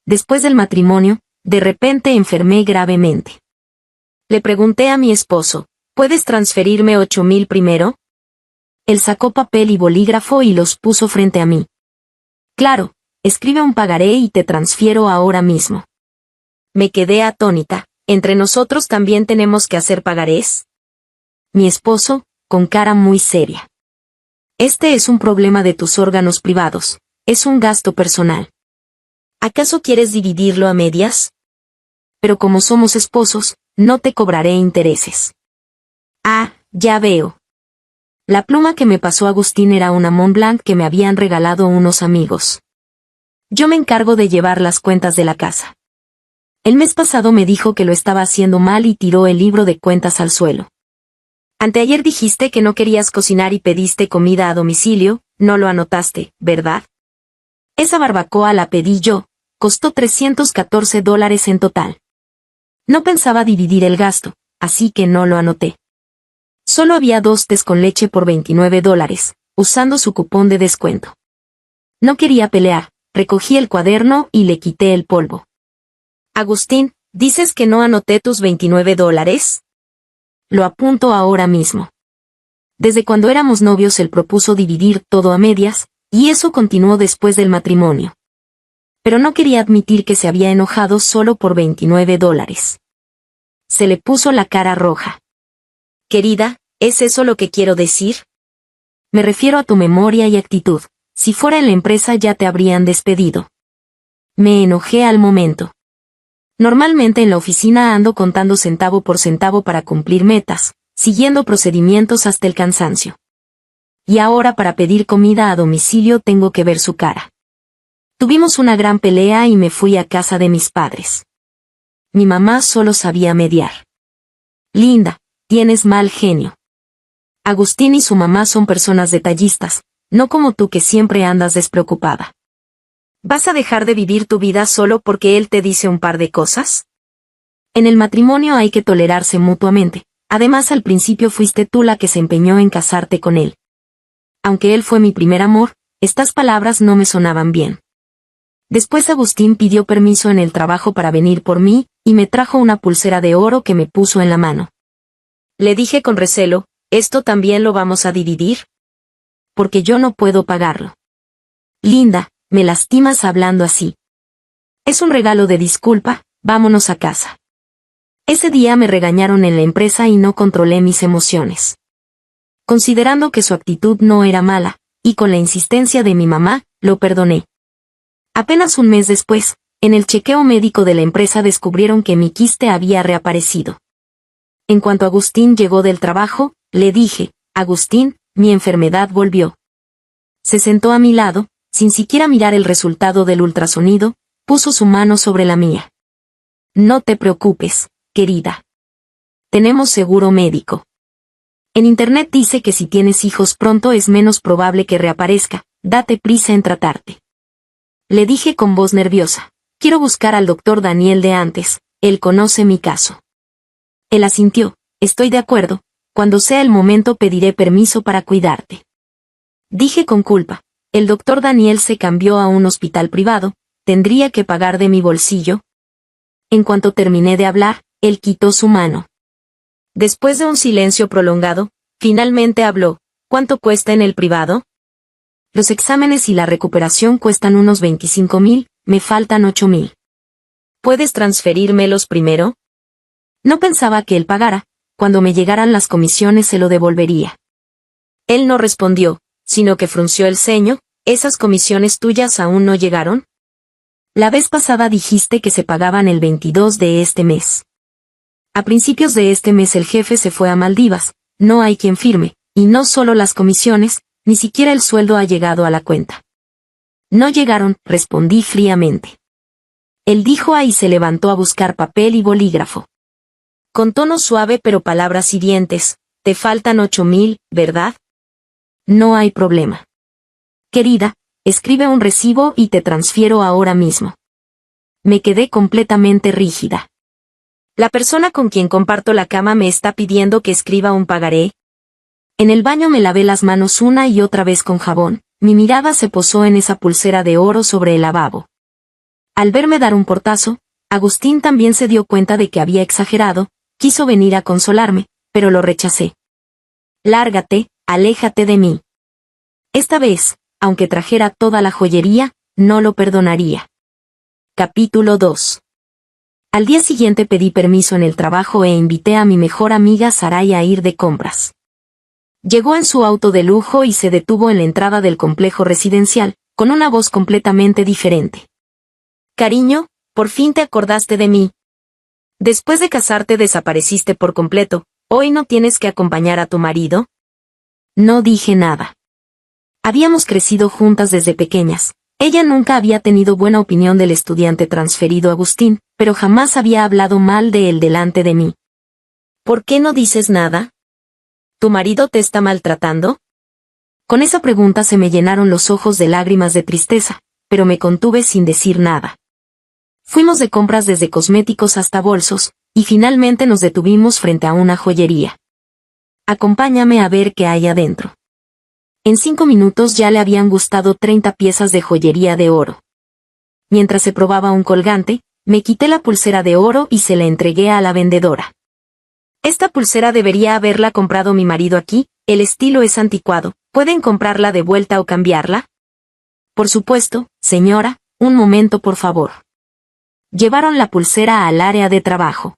Después del matrimonio, de repente enfermé gravemente. Le pregunté a mi esposo, ¿puedes transferirme 8,000 primero? Él sacó papel y bolígrafo y los puso frente a mí. Claro, escribe un pagaré y te transfiero ahora mismo. Me quedé atónita. ¿Entre nosotros también tenemos que hacer pagarés? Mi esposo, con cara muy seria. Este es un problema de tus órganos privados, es un gasto personal. ¿Acaso quieres dividirlo a medias? Pero como somos esposos, no te cobraré intereses. Ah, ya veo. La pluma que me pasó Agustín era una Montblanc que me habían regalado unos amigos. Yo me encargo de llevar las cuentas de la casa. El mes pasado me dijo que lo estaba haciendo mal y tiró el libro de cuentas al suelo. Anteayer dijiste que no querías cocinar y pediste comida a domicilio, no lo anotaste, ¿verdad? Esa barbacoa la pedí yo, costó $314 en total. No pensaba dividir el gasto, así que no lo anoté. Solo había 2 tés con leche por $29, usando su cupón de descuento. No quería pelear, recogí el cuaderno y le quité el polvo. Agustín, ¿dices que no anoté tus $29? Lo apunto ahora mismo. Desde cuando éramos novios él propuso dividir todo a medias, y eso continuó después del matrimonio. Pero no quería admitir que se había enojado solo por $29. Se le puso la cara roja. Querida, ¿es eso lo que quiero decir? Me refiero a tu memoria y actitud. Si fuera en la empresa ya te habrían despedido. Me enojé al momento. Normalmente en la oficina ando contando centavo por centavo para cumplir metas, siguiendo procedimientos hasta el cansancio. Y ahora para pedir comida a domicilio tengo que ver su cara. Tuvimos una gran pelea y me fui a casa de mis padres. Mi mamá solo sabía mediar. Linda, tienes mal genio. Agustín y su mamá son personas detallistas, no como tú que siempre andas despreocupada. ¿Vas a dejar de vivir tu vida solo porque él te dice un par de cosas? En el matrimonio hay que tolerarse mutuamente. Además al principio fuiste tú la que se empeñó en casarte con él. Aunque él fue mi primer amor, estas palabras no me sonaban bien. Después Agustín pidió permiso en el trabajo para venir por mí, y me trajo una pulsera de oro que me puso en la mano. Le dije con recelo, ¿esto también lo vamos a dividir? Porque yo no puedo pagarlo. Linda, me lastimas hablando así. Es un regalo de disculpa, vámonos a casa. Ese día me regañaron en la empresa y no controlé mis emociones. Considerando que su actitud no era mala, y con la insistencia de mi mamá, lo perdoné. Apenas un mes después, en el chequeo médico de la empresa descubrieron que mi quiste había reaparecido. En cuanto Agustín llegó del trabajo, le dije, Agustín, mi enfermedad volvió. Se sentó a mi lado, sin siquiera mirar el resultado del ultrasonido, puso su mano sobre la mía. No te preocupes, querida. Tenemos seguro médico. En internet dice que si tienes hijos pronto es menos probable que reaparezca, date prisa en tratarte. Le dije con voz nerviosa, quiero buscar al doctor Daniel de antes, él conoce mi caso. Él asintió, estoy de acuerdo, cuando sea el momento pediré permiso para cuidarte. Dije con culpa. El doctor Daniel se cambió a un hospital privado, ¿tendría que pagar de mi bolsillo? En cuanto terminé de hablar, él quitó su mano. Después de un silencio prolongado, finalmente habló, ¿cuánto cuesta en el privado? Los exámenes y la recuperación cuestan unos 25,000, me faltan 8,000. ¿Puedes transferírmelos primero? No pensaba que él pagara, cuando me llegaran las comisiones se lo devolvería. Él no respondió, sino que frunció el ceño. ¿Esas comisiones tuyas aún no llegaron? La vez pasada dijiste que se pagaban el 22 de este mes. A principios de este mes el jefe se fue a Maldivas, no hay quien firme, y no solo las comisiones, ni siquiera el sueldo ha llegado a la cuenta. No llegaron, respondí fríamente. Él dijo y se levantó a buscar papel y bolígrafo. Con tono suave pero palabras hirientes, te faltan 8,000, ¿verdad? No hay problema. Querida, escribe un recibo y te transfiero ahora mismo. Me quedé completamente rígida. La persona con quien comparto la cama me está pidiendo que escriba un pagaré. En el baño me lavé las manos una y otra vez con jabón, mi mirada se posó en esa pulsera de oro sobre el lavabo. Al verme dar un portazo, Agustín también se dio cuenta de que había exagerado, quiso venir a consolarme, pero lo rechacé. Lárgate, aléjate de mí. Esta vez, aunque trajera toda la joyería, no lo perdonaría. Capítulo 2. Al día siguiente pedí permiso en el trabajo e invité a mi mejor amiga Sarai a ir de compras. Llegó en su auto de lujo y se detuvo en la entrada del complejo residencial, con una voz completamente diferente. Cariño, por fin te acordaste de mí. Después de casarte desapareciste por completo, ¿hoy no tienes que acompañar a tu marido? No dije nada. Habíamos crecido juntas desde pequeñas. Ella nunca había tenido buena opinión del estudiante transferido Agustín, pero jamás había hablado mal de él delante de mí. ¿Por qué no dices nada? ¿Tu marido te está maltratando? Con esa pregunta se me llenaron los ojos de lágrimas de tristeza, pero me contuve sin decir nada. Fuimos de compras desde cosméticos hasta bolsos, y finalmente nos detuvimos frente a una joyería. Acompáñame a ver qué hay adentro. En 5 minutos ya le habían gustado 30 piezas de joyería de oro. Mientras se probaba un colgante, me quité la pulsera de oro y se la entregué a la vendedora. Esta pulsera debería haberla comprado mi marido aquí, el estilo es anticuado, ¿pueden comprarla de vuelta o cambiarla? Por supuesto, señora, un momento por favor. Llevaron la pulsera al área de trabajo.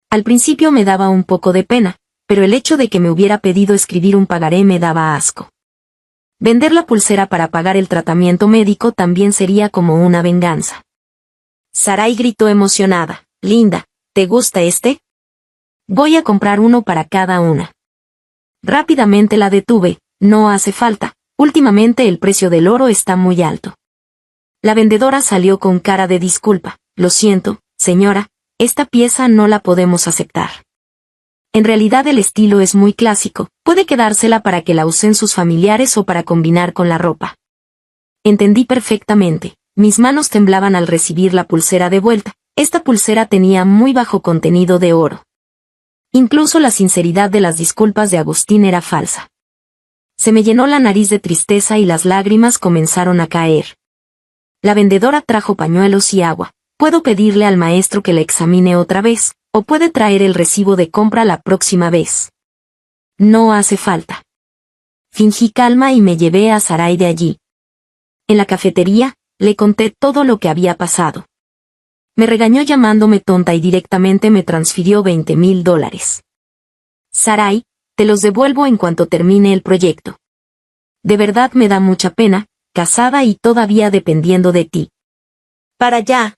Al principio me daba un poco de pena, pero el hecho de que me hubiera pedido escribir un pagaré me daba asco. Vender la pulsera para pagar el tratamiento médico también sería como una venganza. Sarai gritó emocionada, Linda, ¿te gusta este? Voy a comprar uno para cada una. Rápidamente la detuve, no hace falta, últimamente el precio del oro está muy alto. La vendedora salió con cara de disculpa, lo siento, señora, esta pieza no la podemos aceptar. En realidad el estilo es muy clásico, puede quedársela para que la usen sus familiares o para combinar con la ropa. Entendí perfectamente, mis manos temblaban al recibir la pulsera de vuelta, esta pulsera tenía muy bajo contenido de oro. Incluso la sinceridad de las disculpas de Agustín era falsa. Se me llenó la nariz de tristeza y las lágrimas comenzaron a caer. La vendedora trajo pañuelos y agua. Puedo pedirle al maestro que la examine otra vez, o puede traer el recibo de compra la próxima vez. No hace falta. Fingí calma y me llevé a Sarai de allí. En la cafetería, le conté todo lo que había pasado. Me regañó llamándome tonta y directamente me transfirió $20,000. Sarai, te los devuelvo en cuanto termine el proyecto. De verdad me da mucha pena, casada y todavía dependiendo de ti. Para allá.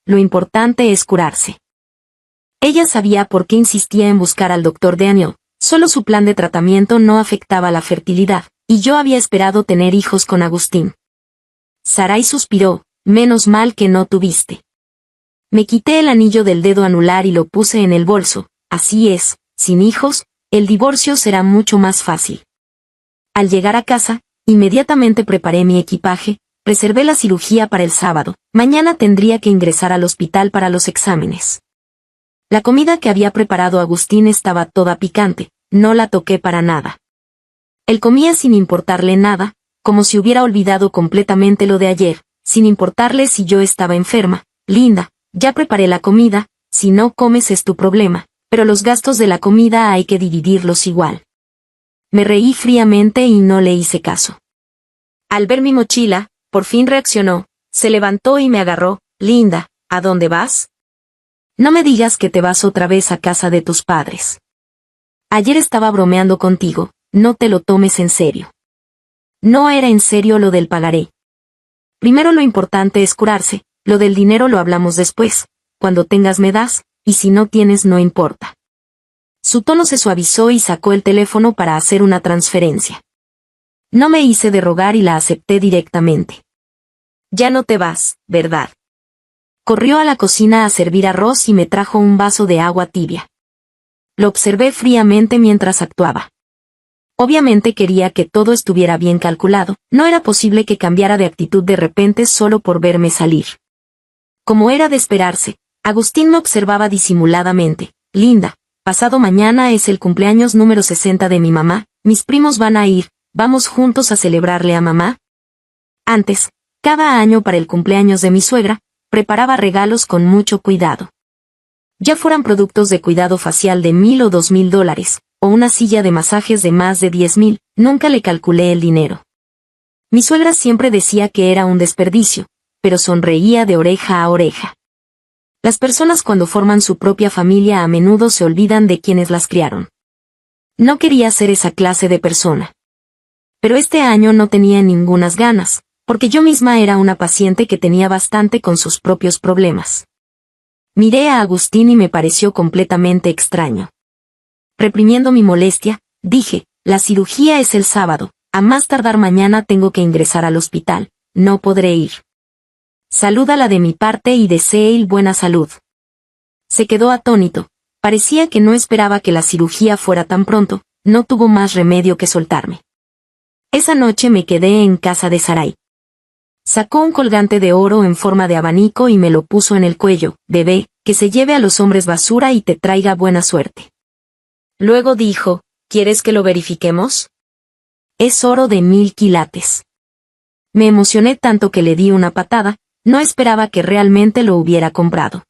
Lo importante es curarse. Ella sabía por qué insistía en buscar al doctor Daniel, solo su plan de tratamiento no afectaba la fertilidad, y yo había esperado tener hijos con Agustín. Sarai suspiró, menos mal que no tuviste. Me quité el anillo del dedo anular y lo puse en el bolso, así es, sin hijos, el divorcio será mucho más fácil. Al llegar a casa, inmediatamente preparé mi equipaje, reservé la cirugía para el sábado, mañana tendría que ingresar al hospital para los exámenes. La comida que había preparado Agustín estaba toda picante, no la toqué para nada. Él comía sin importarle nada, como si hubiera olvidado completamente lo de ayer, sin importarle si yo estaba enferma. Linda, ya preparé la comida, si no comes es tu problema, pero los gastos de la comida hay que dividirlos igual. Me reí fríamente y no le hice caso. Al ver mi mochila, por fin reaccionó, se levantó y me agarró. Linda, ¿a dónde vas? No me digas que te vas otra vez a casa de tus padres. Ayer estaba bromeando contigo, no te lo tomes en serio. No era en serio lo del pagaré. Primero lo importante es curarse, lo del dinero lo hablamos después, cuando tengas me das, y si no tienes no importa. Su tono se suavizó y sacó el teléfono para hacer una transferencia. No me hice de rogar y la acepté directamente. Ya no te vas, ¿verdad? Corrió a la cocina a servir arroz y me trajo un vaso de agua tibia. Lo observé fríamente mientras actuaba. Obviamente quería que todo estuviera bien calculado, no era posible que cambiara de actitud de repente solo por verme salir. Como era de esperarse, Agustín me observaba disimuladamente. Linda, pasado mañana es el cumpleaños número 60 de mi mamá, mis primos van a ir, ¿vamos juntos a celebrarle a mamá? Antes, Cada año para el cumpleaños de mi suegra, preparaba regalos con mucho cuidado. Ya fueran productos de cuidado facial de $1,000 o $2,000, o una silla de masajes de más de $10,000, nunca le calculé el dinero. Mi suegra siempre decía que era un desperdicio, pero sonreía de oreja a oreja. Las personas cuando forman su propia familia a menudo se olvidan de quienes las criaron. No quería ser esa clase de persona. Pero este año no tenía ningunas ganas, porque yo misma era una paciente que tenía bastante con sus propios problemas. Miré a Agustín y me pareció completamente extraño. Reprimiendo mi molestia, dije, la cirugía es el sábado, a más tardar mañana tengo que ingresar al hospital, no podré ir. Salúdala de mi parte y deséele buena salud. Se quedó atónito, parecía que no esperaba que la cirugía fuera tan pronto, no tuvo más remedio que soltarme. Esa noche me quedé en casa de Sarai. Sacó un colgante de oro en forma de abanico y me lo puso en el cuello, bebé, que se lleve a los hombres basura y te traiga buena suerte. Luego dijo, ¿quieres que lo verifiquemos? Es oro de 1,000 quilates. Me emocioné tanto que le di una patada, no esperaba que realmente lo hubiera comprado.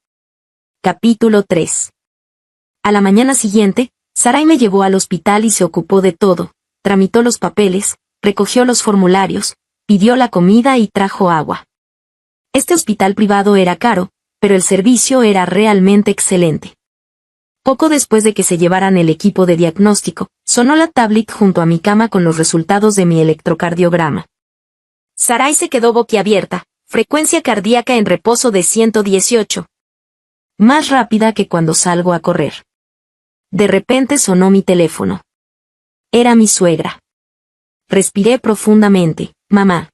Capítulo 3. A la mañana siguiente, Sarai me llevó al hospital y se ocupó de todo, tramitó los papeles, recogió los formularios, pidió la comida y trajo agua. Este hospital privado era caro, pero el servicio era realmente excelente. Poco después de que se llevaran el equipo de diagnóstico, sonó la tablet junto a mi cama con los resultados de mi electrocardiograma. Sarai se quedó boquiabierta, frecuencia cardíaca en reposo de 118. Más rápida que cuando salgo a correr. De repente sonó mi teléfono. Era mi suegra. Respiré profundamente, mamá.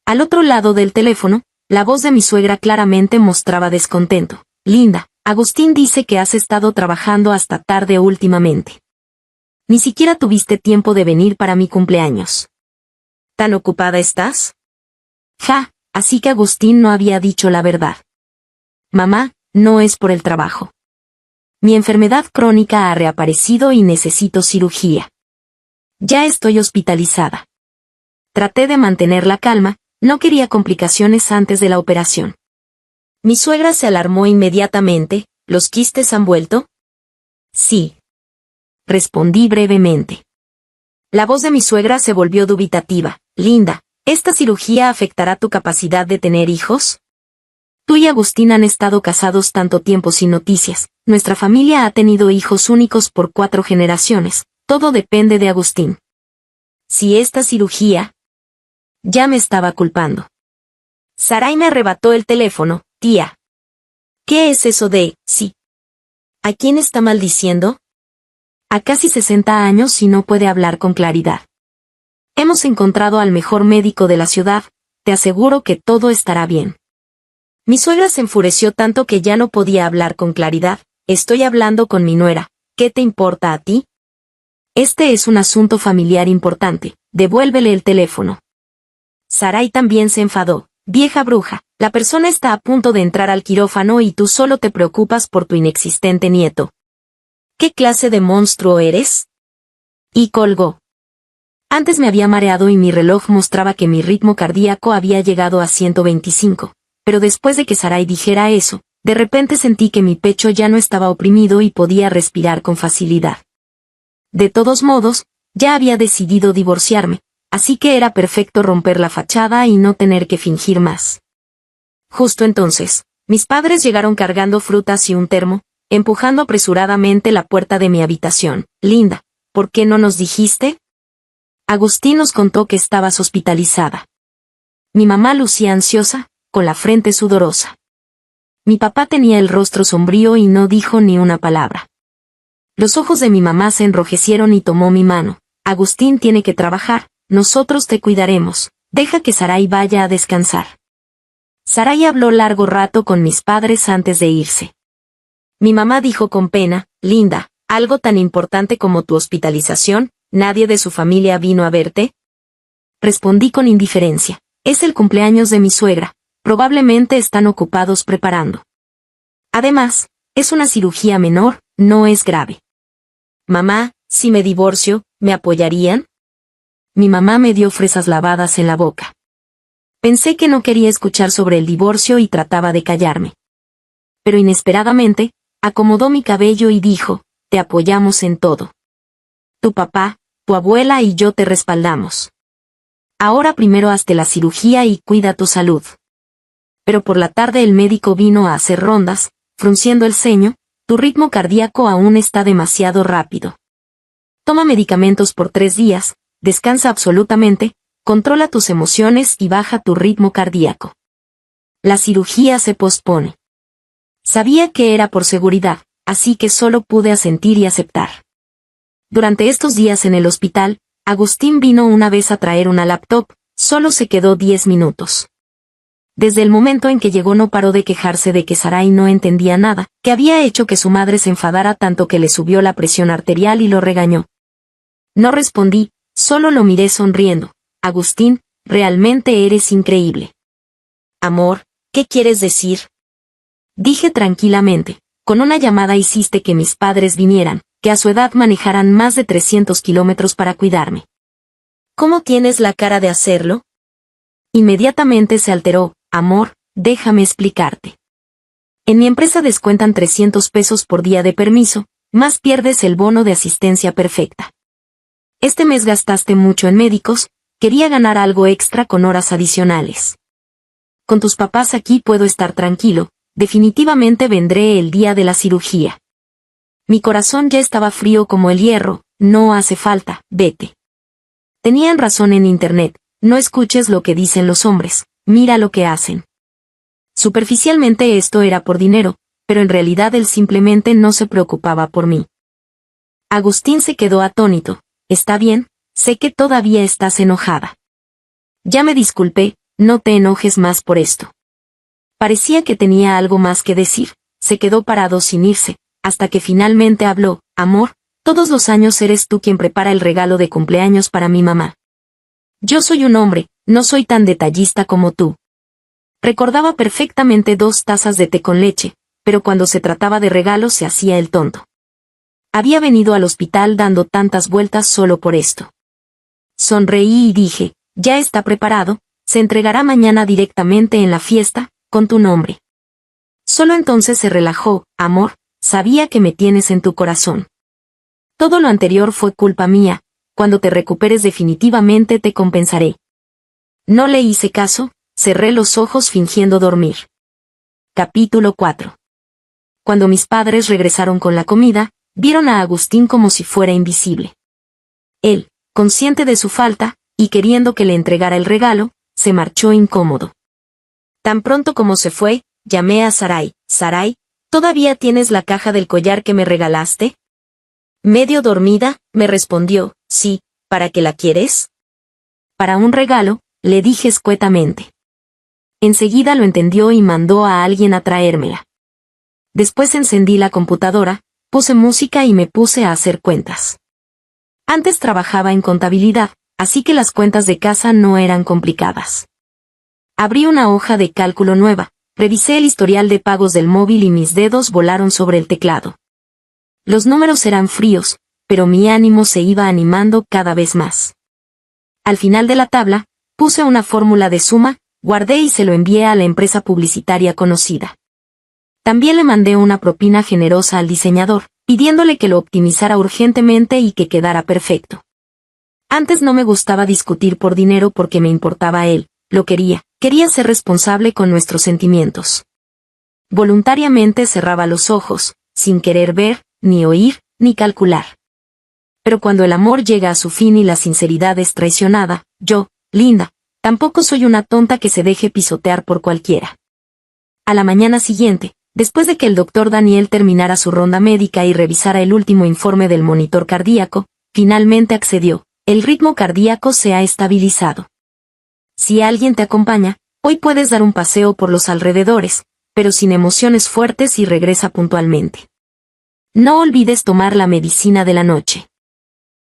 Al otro lado del teléfono, la voz de mi suegra claramente mostraba descontento. Linda, Agustín dice que has estado trabajando hasta tarde últimamente. Ni siquiera tuviste tiempo de venir para mi cumpleaños. ¿Tan ocupada estás? Ja, así que Agustín no había dicho la verdad. Mamá, no es por el trabajo. Mi enfermedad crónica ha reaparecido y necesito cirugía. Ya estoy hospitalizada. Traté de mantener la calma, no quería complicaciones antes de la operación. Mi suegra se alarmó inmediatamente, ¿los quistes han vuelto? Sí. Respondí brevemente. La voz de mi suegra se volvió dubitativa. Linda, ¿esta cirugía afectará tu capacidad de tener hijos? Tú y Agustín han estado casados tanto tiempo sin noticias. Nuestra familia ha tenido hijos únicos por 4 generaciones. Todo depende de Agustín. Si esta cirugía... Ya me estaba culpando. Sarai me arrebató el teléfono. Tía. ¿Qué es eso de, sí? ¿A quién está maldiciendo? A casi 60 años y no puede hablar con claridad. Hemos encontrado al mejor médico de la ciudad, te aseguro que todo estará bien. Mi suegra se enfureció tanto que ya no podía hablar con claridad. Estoy hablando con mi nuera, ¿qué te importa a ti? Este es un asunto familiar importante, devuélvele el teléfono. Sarai también se enfadó. Vieja bruja, la persona está a punto de entrar al quirófano y tú solo te preocupas por tu inexistente nieto. ¿Qué clase de monstruo eres? Y colgó. Antes me había mareado y mi reloj mostraba que mi ritmo cardíaco había llegado a 125, pero después de que Sarai dijera eso, de repente sentí que mi pecho ya no estaba oprimido y podía respirar con facilidad. De todos modos, ya había decidido divorciarme, así que era perfecto romper la fachada y no tener que fingir más. Justo entonces, mis padres llegaron cargando frutas y un termo, empujando apresuradamente la puerta de mi habitación. Linda, ¿por qué no nos dijiste? Agustín nos contó que estabas hospitalizada. Mi mamá lucía ansiosa, con la frente sudorosa. Mi papá tenía el rostro sombrío y no dijo ni una palabra. Los ojos de mi mamá se enrojecieron y tomó mi mano. Agustín tiene que trabajar. Nosotros te cuidaremos, deja que Sarai vaya a descansar. Sarai habló largo rato con mis padres antes de irse. Mi mamá dijo con pena, Linda, algo tan importante como tu hospitalización, ¿nadie de su familia vino a verte? Respondí con indiferencia, es el cumpleaños de mi suegra, probablemente están ocupados preparando. Además, es una cirugía menor, no es grave. Mamá, si me divorcio, ¿me apoyarían? Mi mamá me dio fresas lavadas en la boca. Pensé que no quería escuchar sobre el divorcio y trataba de callarme. Pero inesperadamente, acomodó mi cabello y dijo, te apoyamos en todo. Tu papá, tu abuela y yo te respaldamos. Ahora primero hazte la cirugía y cuida tu salud. Pero por la tarde el médico vino a hacer rondas, frunciendo el ceño, tu ritmo cardíaco aún está demasiado rápido. Toma medicamentos por 3 días, descansa absolutamente, controla tus emociones y baja tu ritmo cardíaco. La cirugía se pospone. Sabía que era por seguridad, así que solo pude asentir y aceptar. Durante estos días en el hospital, Agustín vino una vez a traer una laptop, solo se quedó 10 minutos. Desde el momento en que llegó no paró de quejarse de que Sarai no entendía nada, que había hecho que su madre se enfadara tanto que le subió la presión arterial y lo regañó. No respondí, solo lo miré sonriendo. Agustín, realmente eres increíble. Amor, ¿qué quieres decir? Dije tranquilamente, con una llamada hiciste que mis padres vinieran, que a su edad manejaran más de 300 kilómetros para cuidarme. ¿Cómo tienes la cara de hacerlo? Inmediatamente se alteró, amor, déjame explicarte. En mi empresa descuentan 300 pesos por día de permiso, más pierdes el bono de asistencia perfecta. Este mes gastaste mucho en médicos, quería ganar algo extra con horas adicionales. Con tus papás aquí puedo estar tranquilo, definitivamente vendré el día de la cirugía. Mi corazón ya estaba frío como el hierro, no hace falta, vete. Tenían razón en internet, no escuches lo que dicen los hombres, mira lo que hacen. Superficialmente esto era por dinero, pero en realidad él simplemente no se preocupaba por mí. Agustín se quedó atónito, está bien, sé que todavía estás enojada. Ya me disculpé, no te enojes más por esto. Parecía que tenía algo más que decir, se quedó parado sin irse, hasta que finalmente habló, amor, todos los años eres tú quien prepara el regalo de cumpleaños para mi mamá. Yo soy un hombre, no soy tan detallista como tú. Recordaba perfectamente 2 tazas de té con leche, pero cuando se trataba de regalos se hacía el tonto. Había venido al hospital dando tantas vueltas solo por esto. Sonreí y dije, ya está preparado, se entregará mañana directamente en la fiesta, con tu nombre. Solo entonces se relajó, amor, sabía que me tienes en tu corazón. Todo lo anterior fue culpa mía, cuando te recuperes definitivamente te compensaré. No le hice caso, cerré los ojos fingiendo dormir. Capítulo 4. Cuando mis padres regresaron con la comida, vieron a Agustín como si fuera invisible. Él, consciente de su falta, y queriendo que le entregara el regalo, se marchó incómodo. Tan pronto como se fue, llamé a Sarai. Sarai, ¿todavía tienes la caja del collar que me regalaste? Medio dormida, me respondió, sí, ¿para qué la quieres? Para un regalo, le dije escuetamente. Enseguida lo entendió y mandó a alguien a traérmela. Después encendí la computadora, puse música y me puse a hacer cuentas. Antes trabajaba en contabilidad, así que las cuentas de casa no eran complicadas. Abrí una hoja de cálculo nueva, revisé el historial de pagos del móvil y mis dedos volaron sobre el teclado. Los números eran fríos, pero mi ánimo se iba animando cada vez más. Al final de la tabla, puse una fórmula de suma, guardé y se lo envié a la empresa publicitaria conocida. También le mandé una propina generosa al diseñador, pidiéndole que lo optimizara urgentemente y que quedara perfecto. Antes no me gustaba discutir por dinero porque me importaba a él, lo quería ser responsable con nuestros sentimientos. Voluntariamente cerraba los ojos, sin querer ver, ni oír, ni calcular. Pero cuando el amor llega a su fin y la sinceridad es traicionada, yo, Linda, tampoco soy una tonta que se deje pisotear por cualquiera. A la mañana siguiente, después de que el doctor Daniel terminara su ronda médica y revisara el último informe del monitor cardíaco, finalmente accedió, el ritmo cardíaco se ha estabilizado. Si alguien te acompaña, hoy puedes dar un paseo por los alrededores, pero sin emociones fuertes y regresa puntualmente. No olvides tomar la medicina de la noche.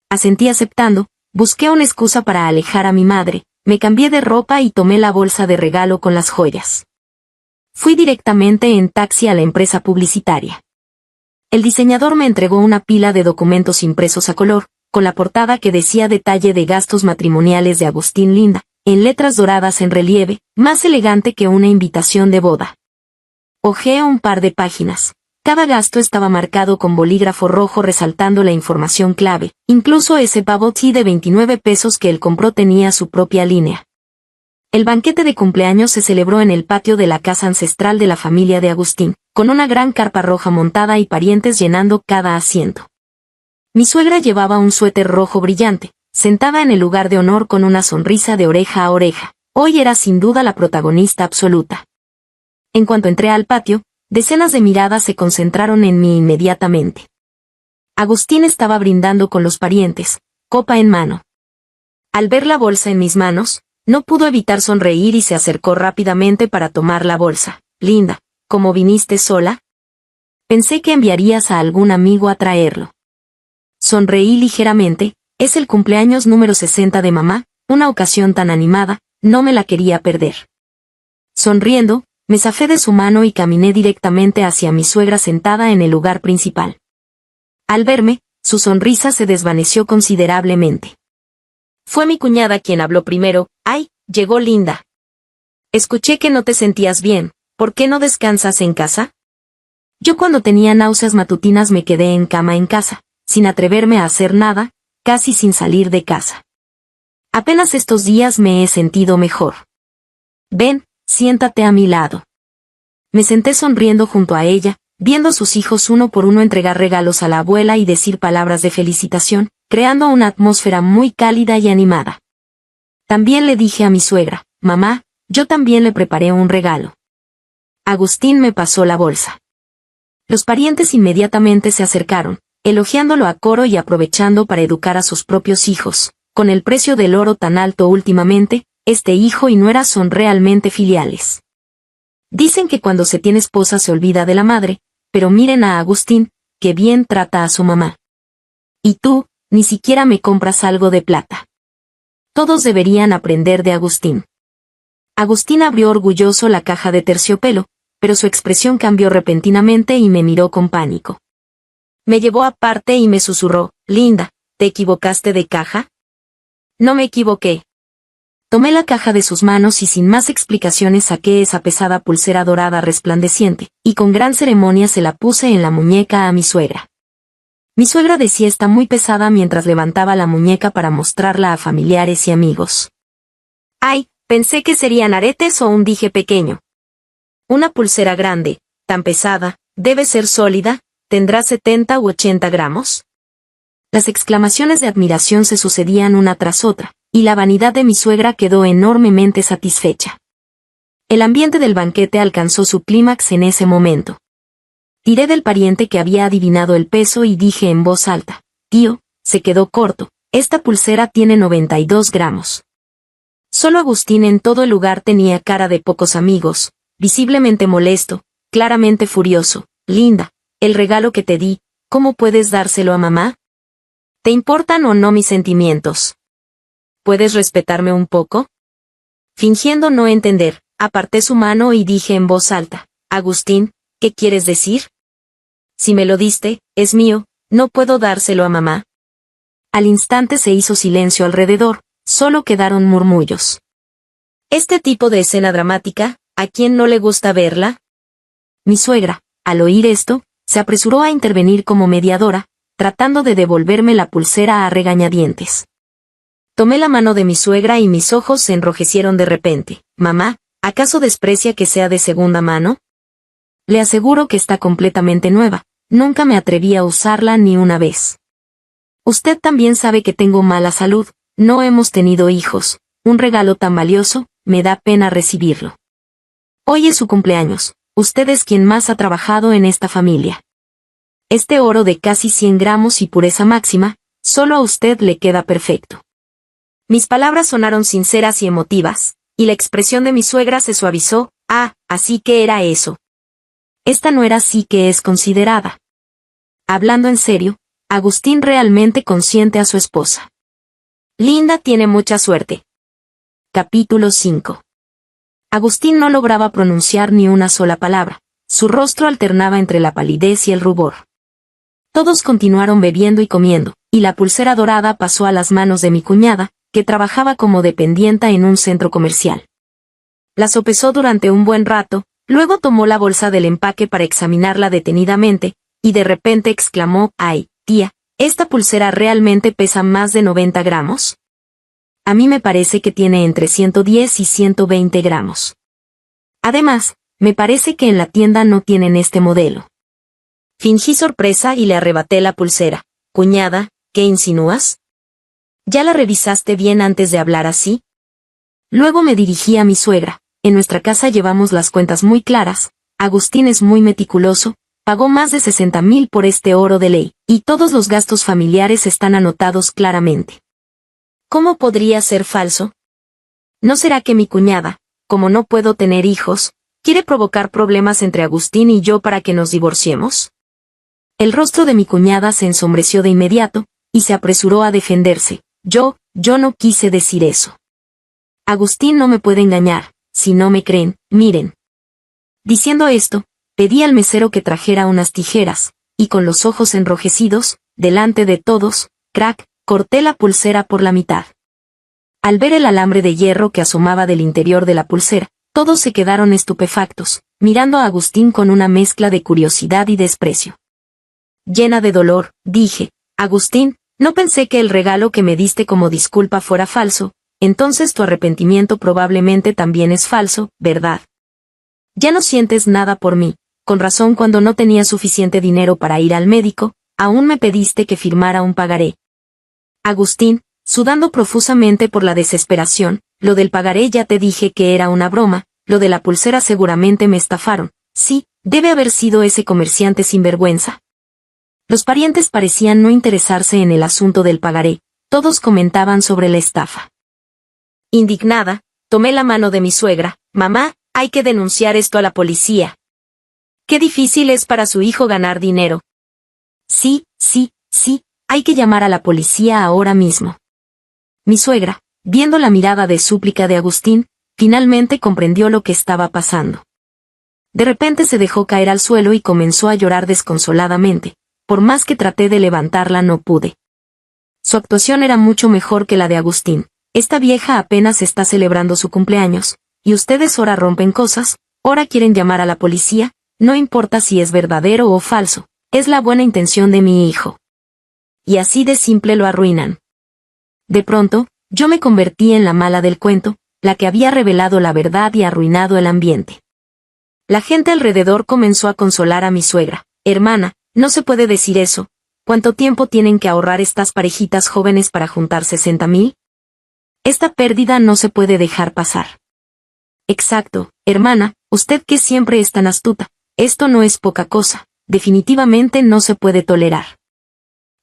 Asentí aceptando, busqué una excusa para alejar a mi madre, me cambié de ropa y tomé la bolsa de regalo con las joyas. Fui directamente en taxi a la empresa publicitaria. El diseñador me entregó una pila de documentos impresos a color, con la portada que decía detalle de gastos matrimoniales de Agustín Linda, en letras doradas en relieve, más elegante que una invitación de boda. Hojeé un par de páginas. Cada gasto estaba marcado con bolígrafo rojo resaltando la información clave. Incluso ese bubble tea de 29 pesos que él compró tenía su propia línea. El banquete de cumpleaños se celebró en el patio de la casa ancestral de la familia de Agustín, con una gran carpa roja montada y parientes llenando cada asiento. Mi suegra llevaba un suéter rojo brillante, sentada en el lugar de honor con una sonrisa de oreja a oreja. Hoy era sin duda la protagonista absoluta. En cuanto entré al patio, decenas de miradas se concentraron en mí inmediatamente. Agustín estaba brindando con los parientes, copa en mano. Al ver la bolsa en mis manos, no pudo evitar sonreír y se acercó rápidamente para tomar la bolsa. Linda, ¿cómo viniste sola? Pensé que enviarías a algún amigo a traerlo. Sonreí ligeramente. Es el cumpleaños número 60 de mamá, una ocasión tan animada, no me la quería perder. Sonriendo, me zafé de su mano y caminé directamente hacia mi suegra sentada en el lugar principal. Al verme, su sonrisa se desvaneció considerablemente. Fue mi cuñada quien habló primero. ¡Ay, llegó Linda! Escuché que no te sentías bien, ¿por qué no descansas en casa? Yo cuando tenía náuseas matutinas me quedé en cama en casa, sin atreverme a hacer nada, casi sin salir de casa. Apenas estos días me he sentido mejor. Ven, siéntate a mi lado. Me senté sonriendo junto a ella, viendo a sus hijos uno por uno entregar regalos a la abuela y decir palabras de felicitación, creando una atmósfera muy cálida y animada. También le dije a mi suegra, mamá, yo también le preparé un regalo. Agustín me pasó la bolsa. Los parientes inmediatamente se acercaron, elogiándolo a coro y aprovechando para educar a sus propios hijos. Con el precio del oro tan alto últimamente, este hijo y nuera son realmente filiales. Dicen que cuando se tiene esposa se olvida de la madre, pero miren a Agustín, que bien trata a su mamá. Y tú, ni siquiera me compras algo de plata. Todos deberían aprender de Agustín. Agustín abrió orgulloso la caja de terciopelo, pero su expresión cambió repentinamente y me miró con pánico. Me llevó aparte y me susurró, Linda, ¿te equivocaste de caja? No me equivoqué. Tomé la caja de sus manos y sin más explicaciones saqué esa pesada pulsera dorada resplandeciente, y con gran ceremonia se la puse en la muñeca a mi suegra. Mi suegra decía está muy pesada mientras levantaba la muñeca para mostrarla a familiares y amigos. ¡Ay! Pensé que serían aretes o un dije pequeño. Una pulsera grande, tan pesada, debe ser sólida, ¿tendrá 70 u 80 gramos? Las exclamaciones de admiración se sucedían una tras otra, y la vanidad de mi suegra quedó enormemente satisfecha. El ambiente del banquete alcanzó su clímax en ese momento. Tiré del pariente que había adivinado el peso y dije en voz alta, tío, se quedó corto, esta pulsera tiene 92 gramos. Solo Agustín en todo el lugar tenía cara de pocos amigos, visiblemente molesto, claramente furioso. Linda, el regalo que te di, ¿cómo puedes dárselo a mamá? ¿Te importan o no mis sentimientos? ¿Puedes respetarme un poco? Fingiendo no entender, aparté su mano y dije en voz alta, Agustín, ¿qué quieres decir? Si me lo diste, es mío, ¿no puedo dárselo a mamá? Al instante se hizo silencio alrededor, solo quedaron murmullos. Este tipo de escena dramática, ¿a quién no le gusta verla? Mi suegra, al oír esto, se apresuró a intervenir como mediadora, tratando de devolverme la pulsera a regañadientes. Tomé la mano de mi suegra y mis ojos se enrojecieron de repente. Mamá, ¿acaso desprecia que sea de segunda mano? Le aseguro que está completamente nueva, nunca me atreví a usarla ni una vez. Usted también sabe que tengo mala salud, no hemos tenido hijos, un regalo tan valioso, me da pena recibirlo. Hoy es su cumpleaños, usted es quien más ha trabajado en esta familia. Este oro de casi 100 gramos y pureza máxima, solo a usted le queda perfecto. Mis palabras sonaron sinceras y emotivas, y la expresión de mi suegra se suavizó. Ah, así que era eso. Esta nuera sí que es considerada. Hablando en serio, Agustín realmente consiente a su esposa. Linda tiene mucha suerte. Capítulo 5. Agustín no lograba pronunciar ni una sola palabra, su rostro alternaba entre la palidez y el rubor. Todos continuaron bebiendo y comiendo, y la pulsera dorada pasó a las manos de mi cuñada, que trabajaba como dependienta en un centro comercial. La sopesó durante un buen rato, luego tomó la bolsa del empaque para examinarla detenidamente, y de repente exclamó: «¡Ay, tía! ¿Esta pulsera realmente pesa más de 90 gramos? A mí me parece que tiene entre 110 y 120 gramos. Además, me parece que en la tienda no tienen este modelo». Fingí sorpresa y le arrebaté la pulsera. «Cuñada, ¿qué insinúas? ¿Ya la revisaste bien antes de hablar así?». Luego me dirigí a mi suegra. En nuestra casa llevamos las cuentas muy claras. Agustín es muy meticuloso, pagó más de 60,000 por este oro de ley, y todos los gastos familiares están anotados claramente. ¿Cómo podría ser falso? ¿No será que mi cuñada, como no puedo tener hijos, quiere provocar problemas entre Agustín y yo para que nos divorciemos? El rostro de mi cuñada se ensombreció de inmediato, y se apresuró a defenderse. Yo no quise decir eso. Agustín no me puede engañar, si no me creen, miren. Diciendo esto, pedí al mesero que trajera unas tijeras, y con los ojos enrojecidos, delante de todos, crack, corté la pulsera por la mitad. Al ver el alambre de hierro que asomaba del interior de la pulsera, todos se quedaron estupefactos, mirando a Agustín con una mezcla de curiosidad y desprecio. Llena de dolor, dije: «Agustín, no pensé que el regalo que me diste como disculpa fuera falso, entonces tu arrepentimiento probablemente también es falso, ¿verdad? Ya no sientes nada por mí. Con razón, cuando no tenía suficiente dinero para ir al médico, aún me pediste que firmara un pagaré». Agustín, sudando profusamente por la desesperación: «Lo del pagaré ya te dije que era una broma, lo de la pulsera seguramente me estafaron. Sí, debe haber sido ese comerciante sinvergüenza». Los parientes parecían no interesarse en el asunto del pagaré, todos comentaban sobre la estafa. Indignada, tomé la mano de mi suegra: «Mamá, hay que denunciar esto a la policía. Qué difícil es para su hijo ganar dinero». Sí, hay que llamar a la policía ahora mismo». Mi suegra, viendo la mirada de súplica de Agustín, finalmente comprendió lo que estaba pasando. De repente se dejó caer al suelo y comenzó a llorar desconsoladamente. Por más que traté de levantarla no pude. Su actuación era mucho mejor que la de Agustín. Esta vieja apenas está celebrando su cumpleaños, y ustedes ora rompen cosas, ora quieren llamar a la policía, no importa si es verdadero o falso, es la buena intención de mi hijo. Y así de simple lo arruinan. De pronto, yo me convertí en la mala del cuento, la que había revelado la verdad y arruinado el ambiente. La gente alrededor comenzó a consolar a mi suegra: «Hermana, no se puede decir eso. ¿Cuánto tiempo tienen que ahorrar estas parejitas jóvenes para juntar 60,000? Esta pérdida no se puede dejar pasar». «Exacto, hermana, usted que siempre es tan astuta. Esto no es poca cosa, definitivamente no se puede tolerar».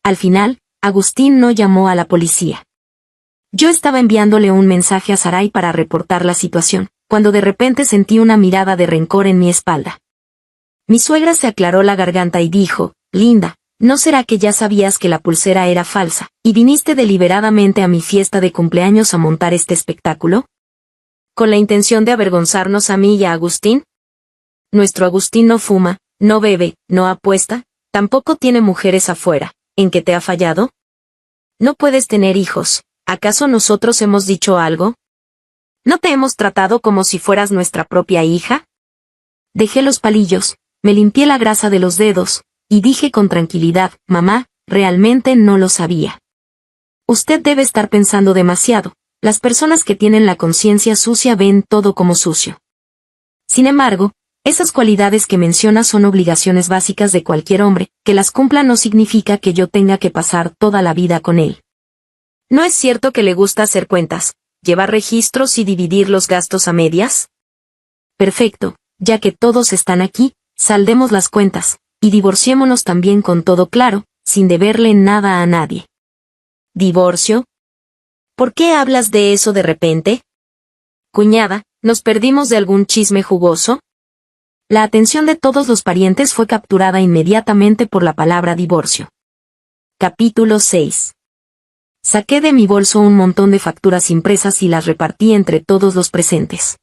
Al final, Agustín no llamó a la policía. Yo estaba enviándole un mensaje a Sarai para reportar la situación, cuando de repente sentí una mirada de rencor en mi espalda. Mi suegra se aclaró la garganta y dijo: «Linda, ¿no será que ya sabías que la pulsera era falsa, y viniste deliberadamente a mi fiesta de cumpleaños a montar este espectáculo? ¿Con la intención de avergonzarnos a mí y a Agustín? Nuestro Agustín no fuma, no bebe, no apuesta, tampoco tiene mujeres afuera. ¿En qué te ha fallado? No puedes tener hijos. ¿Acaso nosotros hemos dicho algo? ¿No te hemos tratado como si fueras nuestra propia hija?». Dejé los palillos, me limpié la grasa de los dedos, y dije con tranquilidad: «Mamá, realmente no lo sabía. Usted debe estar pensando demasiado. Las personas que tienen la conciencia sucia ven todo como sucio. Sin embargo, esas cualidades que menciona son obligaciones básicas de cualquier hombre. Que las cumpla no significa que yo tenga que pasar toda la vida con él. ¿No es cierto que le gusta hacer cuentas, llevar registros y dividir los gastos a medias? Perfecto, ya que todos están aquí, saldemos las cuentas, y divorciémonos también con todo claro, sin deberle nada a nadie». «¿Divorcio? ¿Por qué hablas de eso de repente? Cuñada, ¿nos perdimos de algún chisme jugoso?». La atención de todos los parientes fue capturada inmediatamente por la palabra divorcio. Capítulo 6. Saqué de mi bolso un montón de facturas impresas y las repartí entre todos los presentes.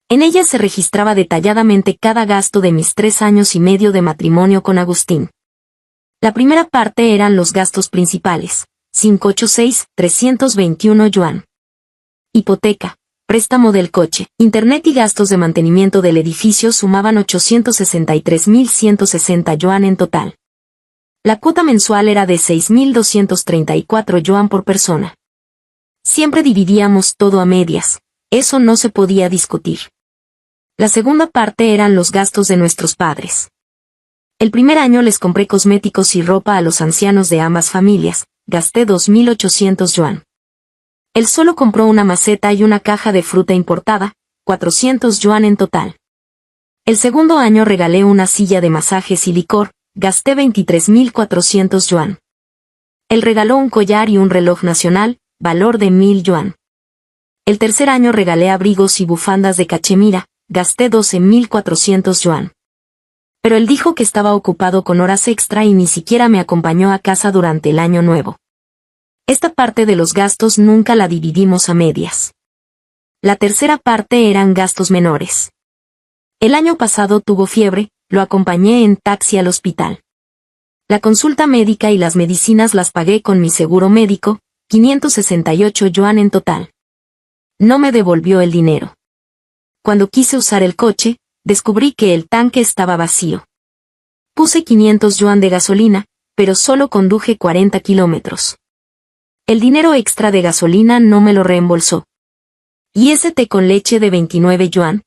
En ellas se registraba detalladamente cada gasto de mis 3 años y medio de matrimonio con Agustín. La primera parte eran los gastos principales, 586-321 yuan. Hipoteca, préstamo del coche, internet y gastos de mantenimiento del edificio sumaban 863.160 yuan en total. La cuota mensual era de 6.234 yuan por persona. Siempre dividíamos todo a medias, eso no se podía discutir. La segunda parte eran los gastos de nuestros padres. El primer año les compré cosméticos y ropa a los ancianos de ambas familias, gasté 2.800 yuan. Él solo compró una maceta y una caja de fruta importada, 400 yuan en total. El segundo año regalé una silla de masajes y licor, gasté 23.400 yuan. Él regaló un collar y un reloj nacional, valor de 1.000 yuan. El tercer año regalé abrigos y bufandas de cachemira, gasté 12.400 yuan. Pero él dijo que estaba ocupado con horas extra y ni siquiera me acompañó a casa durante el año nuevo. Esta parte de los gastos nunca la dividimos a medias. La tercera parte eran gastos menores. El año pasado tuvo fiebre, lo acompañé en taxi al hospital. La consulta médica y las medicinas las pagué con mi seguro médico, 568 yuan en total. No me devolvió el dinero. Cuando quise usar el coche, descubrí que el tanque estaba vacío. Puse 500 yuan de gasolina, pero solo conduje 40 kilómetros. El dinero extra de gasolina no me lo reembolsó. ¿Y ese té con leche de 29 yuan?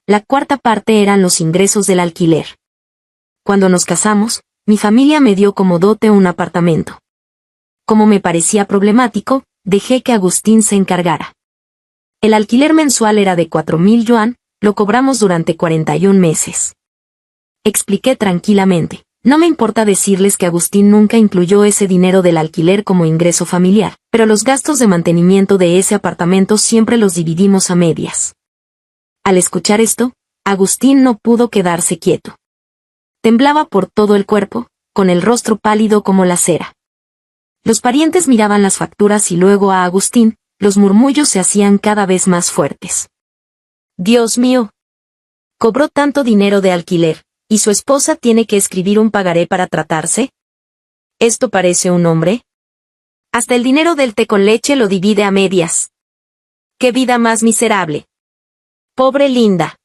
La cuarta parte eran los ingresos del alquiler. Cuando nos casamos, mi familia me dio como dote un apartamento. Como me parecía problemático, dejé que Agustín se encargara. El alquiler mensual era de 4.000 yuan, lo cobramos durante 41 meses. Expliqué tranquilamente. No me importa decirles que Agustín nunca incluyó ese dinero del alquiler como ingreso familiar, pero los gastos de mantenimiento de ese apartamento siempre los dividimos a medias. Al escuchar esto, Agustín no pudo quedarse quieto. Temblaba por todo el cuerpo, con el rostro pálido como la cera. Los parientes miraban las facturas y luego a Agustín, los murmullos se hacían cada vez más fuertes. Dios mío. Cobró tanto dinero de alquiler, ¿y su esposa tiene que escribir un pagaré para tratarse? ¿Esto parece un hombre? Hasta el dinero del té con leche lo divide a medias. ¡Qué vida más miserable! Pobre Linda.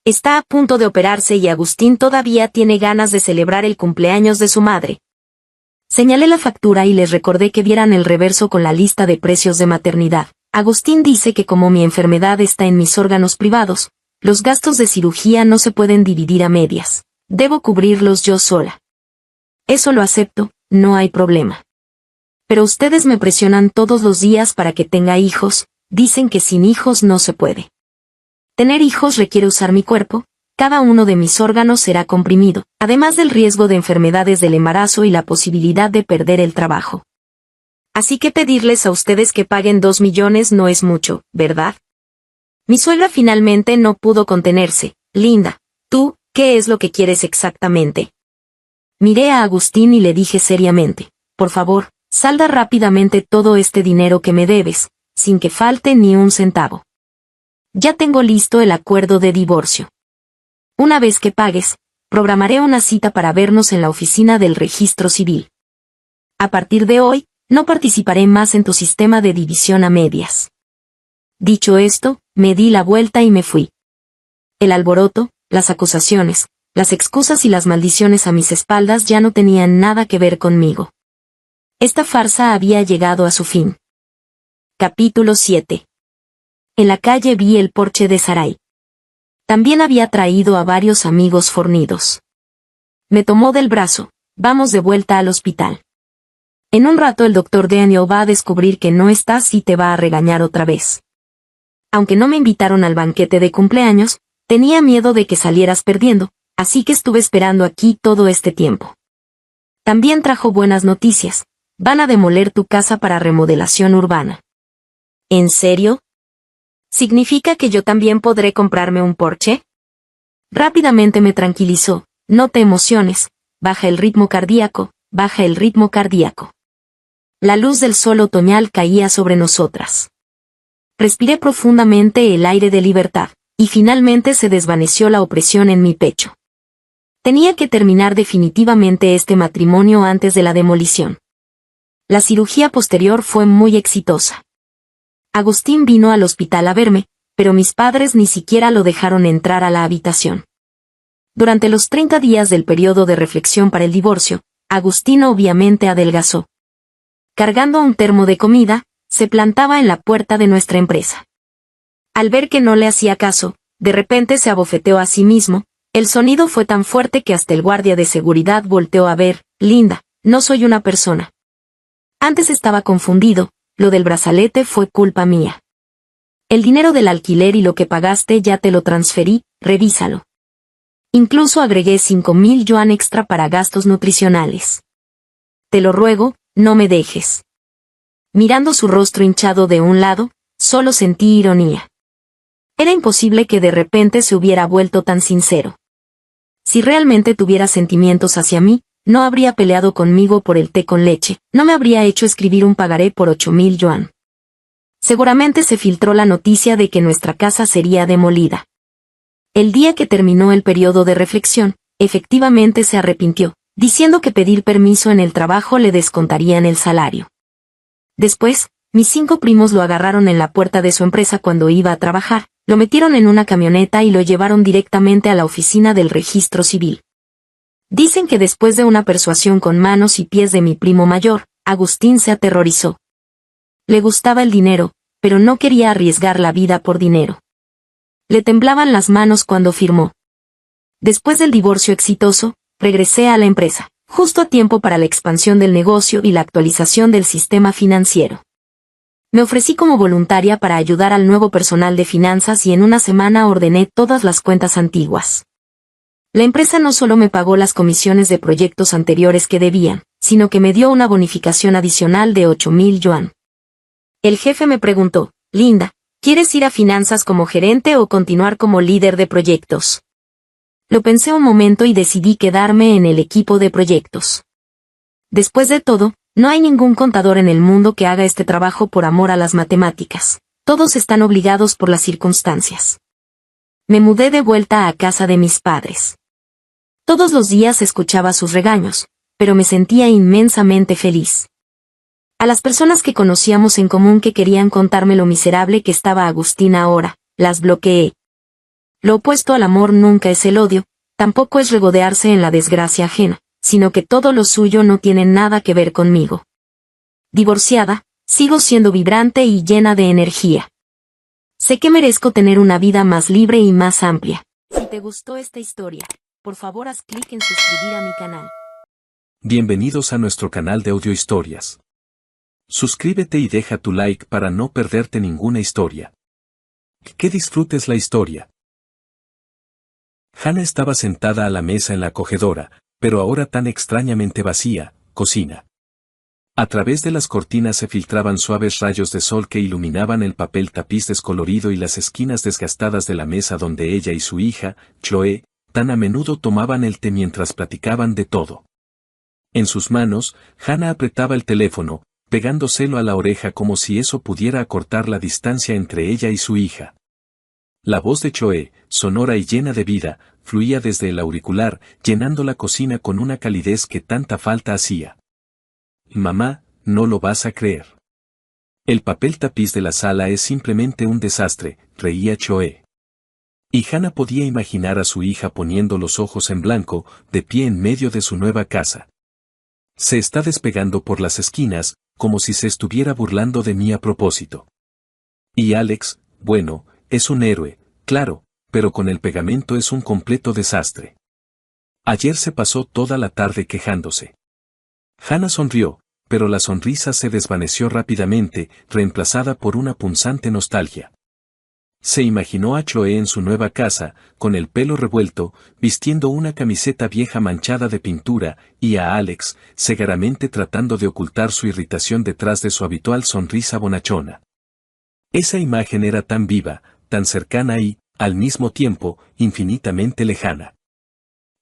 Está a punto de operarse y Agustín todavía tiene ganas de celebrar el cumpleaños de su madre. Señalé la factura y les recordé que vieran el reverso con la lista de precios de maternidad. Agustín dice que como mi enfermedad está en mis órganos privados, los gastos de cirugía no se pueden dividir a medias. Debo cubrirlos yo sola. Eso lo acepto, no hay problema. Pero ustedes me presionan todos los días para que tenga hijos, dicen que sin hijos no se puede. Tener hijos requiere usar mi cuerpo, cada uno de mis órganos será comprimido, además del riesgo de enfermedades del embarazo y la posibilidad de perder el trabajo. Así que pedirles a ustedes que paguen 2 millones no es mucho, ¿verdad? Mi suegra finalmente no pudo contenerse. Linda, ¿tú, qué es lo que quieres exactamente? Miré a Agustín y le dije seriamente, por favor, salda rápidamente todo este dinero que me debes, sin que falte ni un centavo. Ya tengo listo el acuerdo de divorcio. Una vez que pagues, programaré una cita para vernos en la oficina del registro civil. A partir de hoy, no participaré más en tu sistema de división a medias. Dicho esto, me di la vuelta y me fui. El alboroto, las acusaciones, las excusas y las maldiciones a mis espaldas ya no tenían nada que ver conmigo. Esta farsa había llegado a su fin. Capítulo 7. En la calle vi el Porsche de Sarai. También había traído a varios amigos fornidos. Me tomó del brazo, vamos de vuelta al hospital. En un rato el doctor Daniel va a descubrir que no estás y te va a regañar otra vez. Aunque no me invitaron al banquete de cumpleaños, tenía miedo de que salieras perdiendo, así que estuve esperando aquí todo este tiempo. También trajo buenas noticias, van a demoler tu casa para remodelación urbana. ¿En serio? ¿Significa que yo también podré comprarme un Porsche? Rápidamente me tranquilizó, no te emociones, baja el ritmo cardíaco, baja el ritmo cardíaco. La luz del sol otoñal caía sobre nosotras. Respiré profundamente el aire de libertad, y finalmente se desvaneció la opresión en mi pecho. Tenía que terminar definitivamente este matrimonio antes de la demolición. La cirugía posterior fue muy exitosa. Agustín vino al hospital a verme, pero mis padres ni siquiera lo dejaron entrar a la habitación. Durante los 30 días del periodo de reflexión para el divorcio, Agustín obviamente adelgazó. Cargando un termo de comida, se plantaba en la puerta de nuestra empresa. Al ver que no le hacía caso, de repente se abofeteó a sí mismo. El sonido fue tan fuerte que hasta el guardia de seguridad volteó a ver. Linda, no soy una persona. Antes estaba confundido, lo del brazalete fue culpa mía. El dinero del alquiler y lo que pagaste ya te lo transferí, revísalo. Incluso agregué 5,000 yuan extra para gastos nutricionales. Te lo ruego, no me dejes. Mirando su rostro hinchado de un lado, solo sentí ironía. Era imposible que de repente se hubiera vuelto tan sincero. Si realmente tuviera sentimientos hacia mí, no habría peleado conmigo por el té con leche, no me habría hecho escribir un pagaré por 8,000 yuan. Seguramente se filtró la noticia de que nuestra casa sería demolida. El día que terminó el periodo de reflexión, efectivamente se arrepintió, diciendo que pedir permiso en el trabajo le descontarían el salario. Después, mis 5 primos lo agarraron en la puerta de su empresa cuando iba a trabajar, lo metieron en una camioneta y lo llevaron directamente a la oficina del registro civil. Dicen que después de una persuasión con manos y pies de mi primo mayor, Agustín se aterrorizó. Le gustaba el dinero, pero no quería arriesgar la vida por dinero. Le temblaban las manos cuando firmó. Después del divorcio exitoso, regresé a la empresa, justo a tiempo para la expansión del negocio y la actualización del sistema financiero. Me ofrecí como voluntaria para ayudar al nuevo personal de finanzas y en una semana ordené todas las cuentas antiguas. La empresa no solo me pagó las comisiones de proyectos anteriores que debían, sino que me dio una bonificación adicional de 8,000 yuan. El jefe me preguntó, Linda, ¿quieres ir a finanzas como gerente o continuar como líder de proyectos? Lo pensé un momento y decidí quedarme en el equipo de proyectos. Después de todo, no hay ningún contador en el mundo que haga este trabajo por amor a las matemáticas. Todos están obligados por las circunstancias. Me mudé de vuelta a casa de mis padres. Todos los días escuchaba sus regaños, pero me sentía inmensamente feliz. A las personas que conocíamos en común que querían contarme lo miserable que estaba Agustín ahora, las bloqueé. Lo opuesto al amor nunca es el odio, tampoco es regodearse en la desgracia ajena, sino que todo lo suyo no tiene nada que ver conmigo. Divorciada, sigo siendo vibrante y llena de energía. Sé que merezco tener una vida más libre y más amplia. Si te gustó esta historia, por favor haz clic en suscribir a mi canal. Bienvenidos a nuestro canal de audio historias. Suscríbete y deja tu like para no perderte ninguna historia. Que disfrutes la historia. Hannah estaba sentada a la mesa en la acogedora, pero ahora tan extrañamente vacía, cocina. A través de las cortinas se filtraban suaves rayos de sol que iluminaban el papel tapiz descolorido y las esquinas desgastadas de la mesa donde ella y su hija, Chloe, tan a menudo tomaban el té mientras platicaban de todo. En sus manos, Hannah apretaba el teléfono, pegándoselo a la oreja como si eso pudiera acortar la distancia entre ella y su hija. La voz de Chloe, sonora y llena de vida, fluía desde el auricular, llenando la cocina con una calidez que tanta falta hacía. Mamá, no lo vas a creer. El papel tapiz de la sala es simplemente un desastre, reía Chloe. Y Hannah podía imaginar a su hija poniendo los ojos en blanco, de pie en medio de su nueva casa. Se está despegando por las esquinas, como si se estuviera burlando de mí a propósito. Y Alex, bueno, es un héroe, claro, pero con el pegamento es un completo desastre. Ayer se pasó toda la tarde quejándose. Hannah sonrió, pero la sonrisa se desvaneció rápidamente, reemplazada por una punzante nostalgia. Se imaginó a Chloe en su nueva casa, con el pelo revuelto, vistiendo una camiseta vieja manchada de pintura, y a Alex, cegaramente tratando de ocultar su irritación detrás de su habitual sonrisa bonachona. Esa imagen era tan viva, tan cercana y, al mismo tiempo, infinitamente lejana.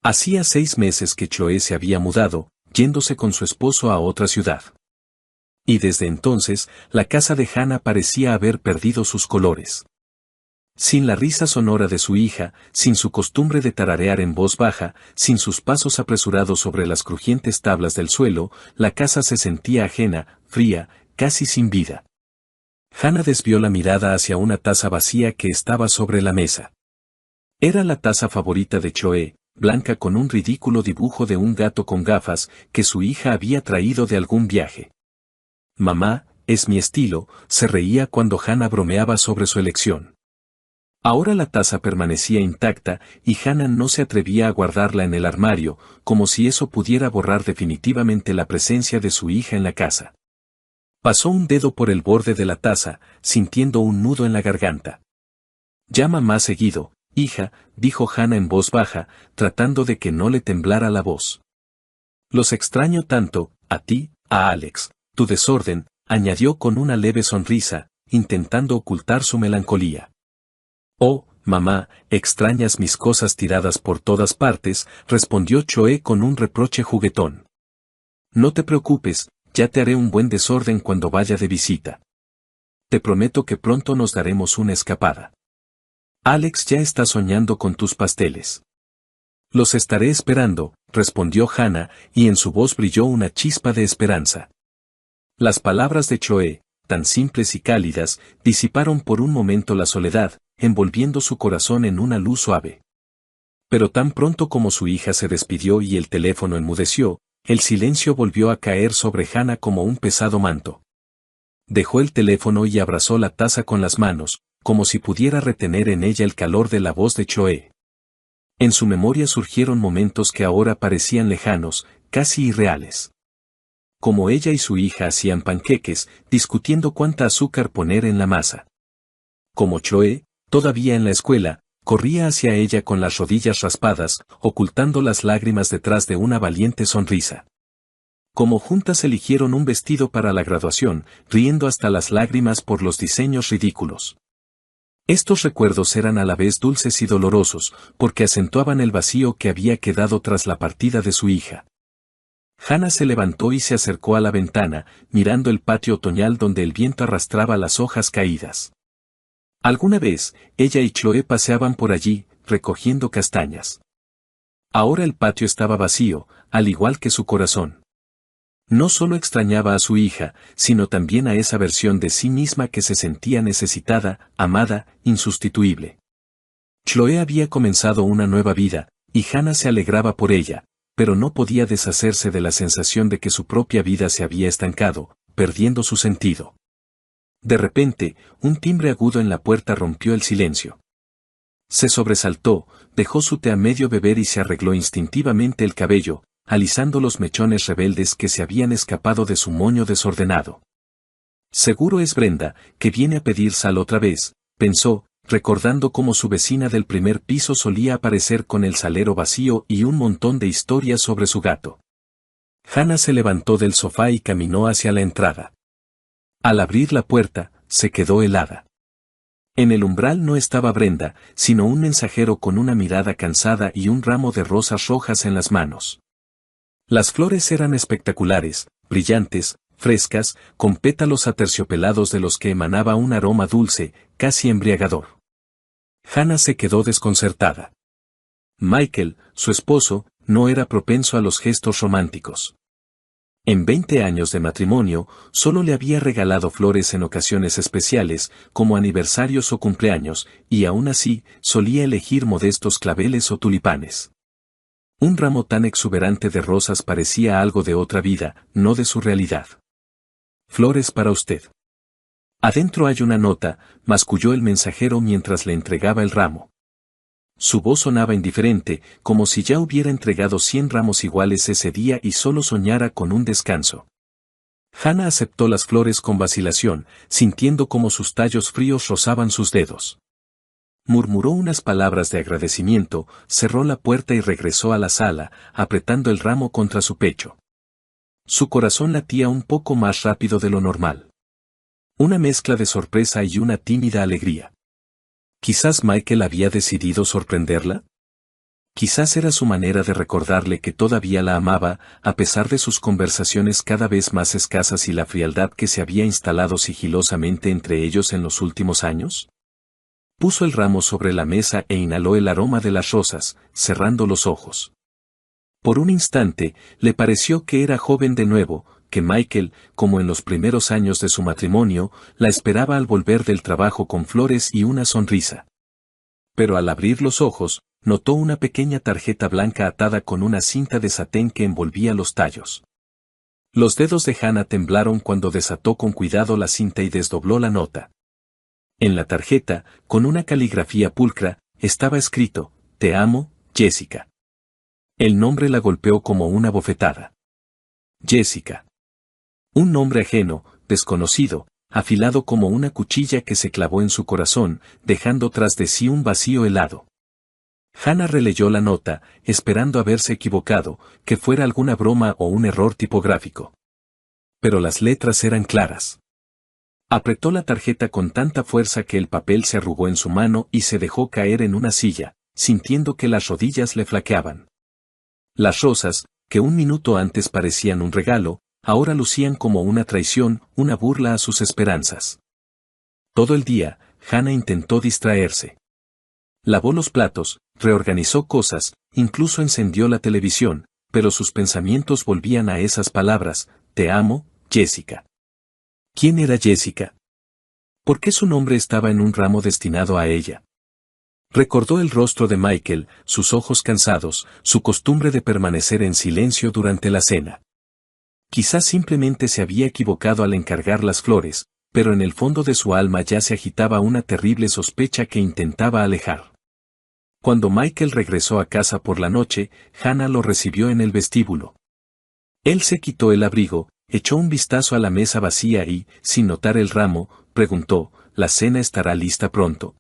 Hacía 6 meses que Chloe se había mudado, yéndose con su esposo a otra ciudad. Y desde entonces, la casa de Hannah parecía haber perdido sus colores. Sin la risa sonora de su hija, sin su costumbre de tararear en voz baja, sin sus pasos apresurados sobre las crujientes tablas del suelo, la casa se sentía ajena, fría, casi sin vida. Hannah desvió la mirada hacia una taza vacía que estaba sobre la mesa. Era la taza favorita de Chloe, blanca con un ridículo dibujo de un gato con gafas que su hija había traído de algún viaje. Mamá, es mi estilo, se reía cuando Hannah bromeaba sobre su elección. Ahora la taza permanecía intacta y Hannah no se atrevía a guardarla en el armario, como si eso pudiera borrar definitivamente la presencia de su hija en la casa. Pasó un dedo por el borde de la taza, sintiendo un nudo en la garganta. Llama más seguido, hija, dijo Hannah en voz baja, tratando de que no le temblara la voz. Los extraño tanto, a ti, a Alex, tu desorden, añadió con una leve sonrisa, intentando ocultar su melancolía. Oh, mamá, extrañas mis cosas tiradas por todas partes, respondió Chloe con un reproche juguetón. No te preocupes, ya te haré un buen desorden cuando vaya de visita. Te prometo que pronto nos daremos una escapada. Alex ya está soñando con tus pasteles. Los estaré esperando, respondió Hannah, y en su voz brilló una chispa de esperanza. Las palabras de Chloe, tan simples y cálidas, disiparon por un momento la soledad, envolviendo su corazón en una luz suave. Pero tan pronto como su hija se despidió y el teléfono enmudeció, el silencio volvió a caer sobre Hannah como un pesado manto. Dejó el teléfono y abrazó la taza con las manos, como si pudiera retener en ella el calor de la voz de Chloe. En su memoria surgieron momentos que ahora parecían lejanos, casi irreales. Como ella y su hija hacían panqueques, discutiendo cuánta azúcar poner en la masa. Como Chloe, todavía en la escuela, corría hacia ella con las rodillas raspadas, ocultando las lágrimas detrás de una valiente sonrisa. Como juntas eligieron un vestido para la graduación, riendo hasta las lágrimas por los diseños ridículos. Estos recuerdos eran a la vez dulces y dolorosos, porque acentuaban el vacío que había quedado tras la partida de su hija. Hannah se levantó y se acercó a la ventana, mirando el patio otoñal donde el viento arrastraba las hojas caídas. Alguna vez, ella y Chloe paseaban por allí, recogiendo castañas. Ahora el patio estaba vacío, al igual que su corazón. No solo extrañaba a su hija, sino también a esa versión de sí misma que se sentía necesitada, amada, insustituible. Chloe había comenzado una nueva vida, y Hannah se alegraba por ella, pero no podía deshacerse de la sensación de que su propia vida se había estancado, perdiendo su sentido. De repente, un timbre agudo en la puerta rompió el silencio. Se sobresaltó, dejó su té a medio beber y se arregló instintivamente el cabello, alisando los mechones rebeldes que se habían escapado de su moño desordenado. Seguro es Brenda, que viene a pedir sal otra vez, pensó, recordando cómo su vecina del primer piso solía aparecer con el salero vacío y un montón de historias sobre su gato. Hannah se levantó del sofá y caminó hacia la entrada. Al abrir la puerta, se quedó helada. En el umbral no estaba Brenda, sino un mensajero con una mirada cansada y un ramo de rosas rojas en las manos. Las flores eran espectaculares, brillantes, frescas, con pétalos aterciopelados de los que emanaba un aroma dulce, casi embriagador. Hannah se quedó desconcertada. Michael, su esposo, no era propenso a los gestos románticos. En 20 años de matrimonio, solo le había regalado flores en ocasiones especiales, como aniversarios o cumpleaños, y aún así, solía elegir modestos claveles o tulipanes. Un ramo tan exuberante de rosas parecía algo de otra vida, no de su realidad. Flores para usted. Adentro hay una nota, masculló el mensajero mientras le entregaba el ramo. Su voz sonaba indiferente, como si ya hubiera entregado 100 ramos iguales ese día y solo soñara con un descanso. Hannah aceptó las flores con vacilación, sintiendo como sus tallos fríos rozaban sus dedos. Murmuró unas palabras de agradecimiento, cerró la puerta y regresó a la sala, apretando el ramo contra su pecho. Su corazón latía un poco más rápido de lo normal. Una mezcla de sorpresa y una tímida alegría. Quizás Michael había decidido sorprenderla. Quizás era su manera de recordarle que todavía la amaba, a pesar de sus conversaciones cada vez más escasas y la frialdad que se había instalado sigilosamente entre ellos en los últimos años. Puso el ramo sobre la mesa e inhaló el aroma de las rosas, cerrando los ojos. Por un instante, le pareció que era joven de nuevo, que Michael, como en los primeros años de su matrimonio, la esperaba al volver del trabajo con flores y una sonrisa. Pero al abrir los ojos, notó una pequeña tarjeta blanca atada con una cinta de satén que envolvía los tallos. Los dedos de Hannah temblaron cuando desató con cuidado la cinta y desdobló la nota. En la tarjeta, con una caligrafía pulcra, estaba escrito: «Te amo, Jessica». El nombre la golpeó como una bofetada. Jessica. Un nombre ajeno, desconocido, afilado como una cuchilla que se clavó en su corazón, dejando tras de sí un vacío helado. Hannah releyó la nota, esperando haberse equivocado, que fuera alguna broma o un error tipográfico. Pero las letras eran claras. Apretó la tarjeta con tanta fuerza que el papel se arrugó en su mano y se dejó caer en una silla, sintiendo que las rodillas le flaqueaban. Las rosas, que un minuto antes parecían un regalo, ahora lucían como una traición, una burla a sus esperanzas. Todo el día, Hannah intentó distraerse. Lavó los platos, reorganizó cosas, incluso encendió la televisión, pero sus pensamientos volvían a esas palabras: «Te amo, Jessica». ¿Quién era Jessica? ¿Por qué su nombre estaba en un ramo destinado a ella? Recordó el rostro de Michael, sus ojos cansados, su costumbre de permanecer en silencio durante la cena. Quizás simplemente se había equivocado al encargar las flores, pero en el fondo de su alma ya se agitaba una terrible sospecha que intentaba alejar. Cuando Michael regresó a casa por la noche, Hannah lo recibió en el vestíbulo. Él se quitó el abrigo, echó un vistazo a la mesa vacía y, sin notar el ramo, preguntó: «¿La cena estará lista pronto?».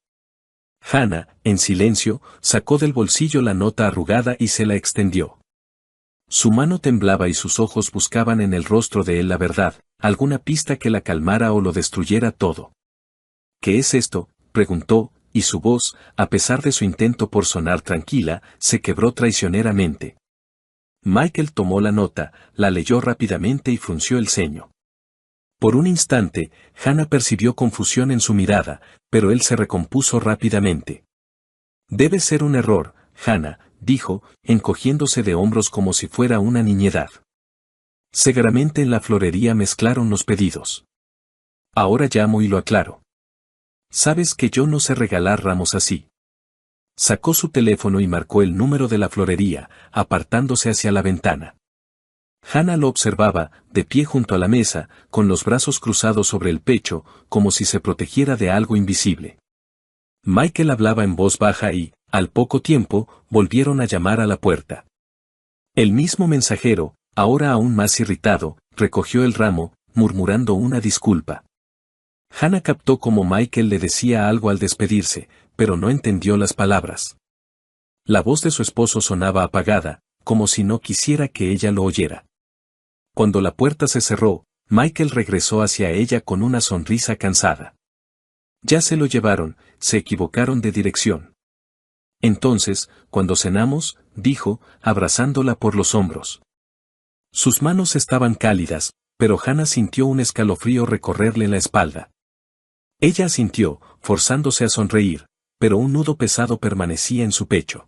Hannah, en silencio, sacó del bolsillo la nota arrugada y se la extendió. Su mano temblaba y sus ojos buscaban en el rostro de él la verdad, alguna pista que la calmara o lo destruyera todo. «¿Qué es esto?», preguntó, y su voz, a pesar de su intento por sonar tranquila, se quebró traicioneramente. Michael tomó la nota, la leyó rápidamente y frunció el ceño. Por un instante, Hannah percibió confusión en su mirada, pero él se recompuso rápidamente. «Debe ser un error, Hannah», dijo, encogiéndose de hombros como si fuera una niñedad. «Seguramente en la florería mezclaron los pedidos. Ahora llamo y lo aclaro. Sabes que yo no sé regalar ramos así». Sacó su teléfono y marcó el número de la florería, apartándose hacia la ventana. Hannah lo observaba, de pie junto a la mesa, con los brazos cruzados sobre el pecho, como si se protegiera de algo invisible. Michael hablaba en voz baja y, al poco tiempo, volvieron a llamar a la puerta. El mismo mensajero, ahora aún más irritado, recogió el ramo, murmurando una disculpa. Hannah captó cómo Michael le decía algo al despedirse, pero no entendió las palabras. La voz de su esposo sonaba apagada, como si no quisiera que ella lo oyera. Cuando la puerta se cerró, Michael regresó hacia ella con una sonrisa cansada. «Ya se lo llevaron, se equivocaron de dirección». «Entonces, cuando cenamos», dijo, abrazándola por los hombros. Sus manos estaban cálidas, pero Hannah sintió un escalofrío recorrerle la espalda. Ella asintió, forzándose a sonreír, pero un nudo pesado permanecía en su pecho.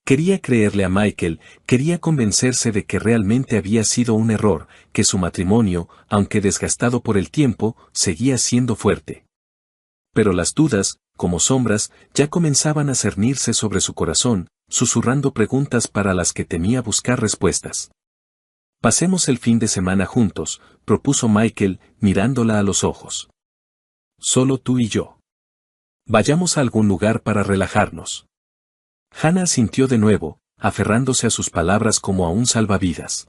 Quería creerle a Michael, quería convencerse de que realmente había sido un error, que su matrimonio, aunque desgastado por el tiempo, seguía siendo fuerte. Pero las dudas, como sombras, ya comenzaban a cernirse sobre su corazón, susurrando preguntas para las que temía buscar respuestas. «Pasemos el fin de semana juntos», propuso Michael, mirándola a los ojos. «Solo tú y yo. Vayamos a algún lugar para relajarnos». Hannah asintió de nuevo, aferrándose a sus palabras como a un salvavidas.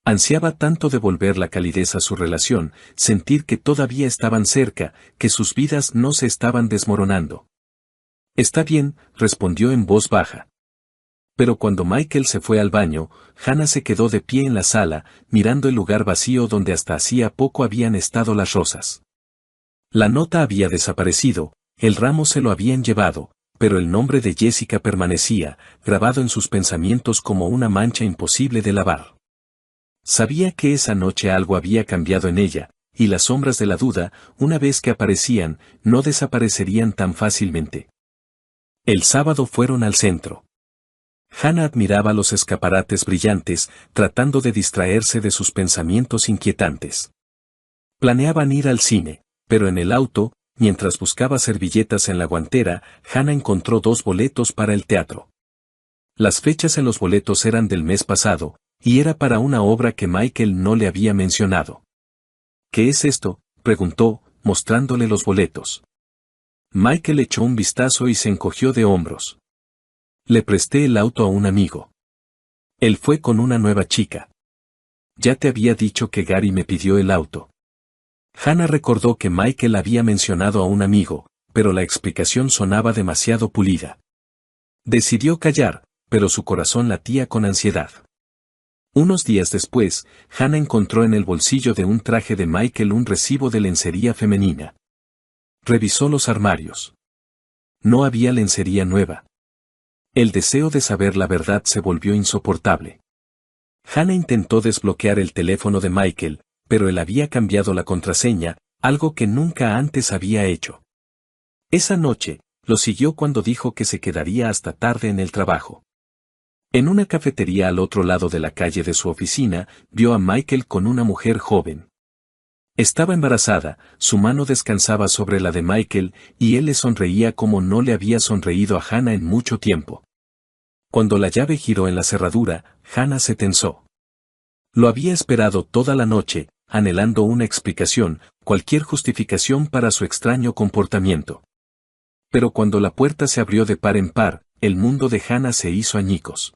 Ansiaba tanto devolver la calidez a su relación, sentir que todavía estaban cerca, que sus vidas no se estaban desmoronando. «Está bien», respondió en voz baja. Pero cuando Michael se fue al baño, Hannah se quedó de pie en la sala, mirando el lugar vacío donde hasta hacía poco habían estado las rosas. La nota había desaparecido, el ramo se lo habían llevado, pero el nombre de Jessica permanecía, grabado en sus pensamientos como una mancha imposible de lavar. Sabía que esa noche algo había cambiado en ella, y las sombras de la duda, una vez que aparecían, no desaparecerían tan fácilmente. El sábado fueron al centro. Hannah admiraba los escaparates brillantes, tratando de distraerse de sus pensamientos inquietantes. Planeaban ir al cine, pero en el auto, mientras buscaba servilletas en la guantera, Hannah encontró 2 boletos para el teatro. Las fechas en los boletos eran del mes pasado, y era para una obra que Michael no le había mencionado. ¿Qué es esto?, preguntó, mostrándole los boletos. Michael echó un vistazo y se encogió de hombros. Le presté el auto a un amigo. Él fue con una nueva chica. Ya te había dicho que Gary me pidió el auto. Hannah recordó que Michael había mencionado a un amigo, pero la explicación sonaba demasiado pulida. Decidió callar, pero su corazón latía con ansiedad. Unos días después, Hannah encontró en el bolsillo de un traje de Michael un recibo de lencería femenina. Revisó los armarios. No había lencería nueva. El deseo de saber la verdad se volvió insoportable. Hannah intentó desbloquear el teléfono de Michael, pero él había cambiado la contraseña, algo que nunca antes había hecho. Esa noche, lo siguió cuando dijo que se quedaría hasta tarde en el trabajo. En una cafetería al otro lado de la calle de su oficina, vio a Michael con una mujer joven. Estaba embarazada, su mano descansaba sobre la de Michael, y él le sonreía como no le había sonreído a Hannah en mucho tiempo. Cuando la llave giró en la cerradura, Hannah se tensó. Lo había esperado toda la noche, anhelando una explicación, cualquier justificación para su extraño comportamiento. Pero cuando la puerta se abrió de par en par, el mundo de Hannah se hizo añicos.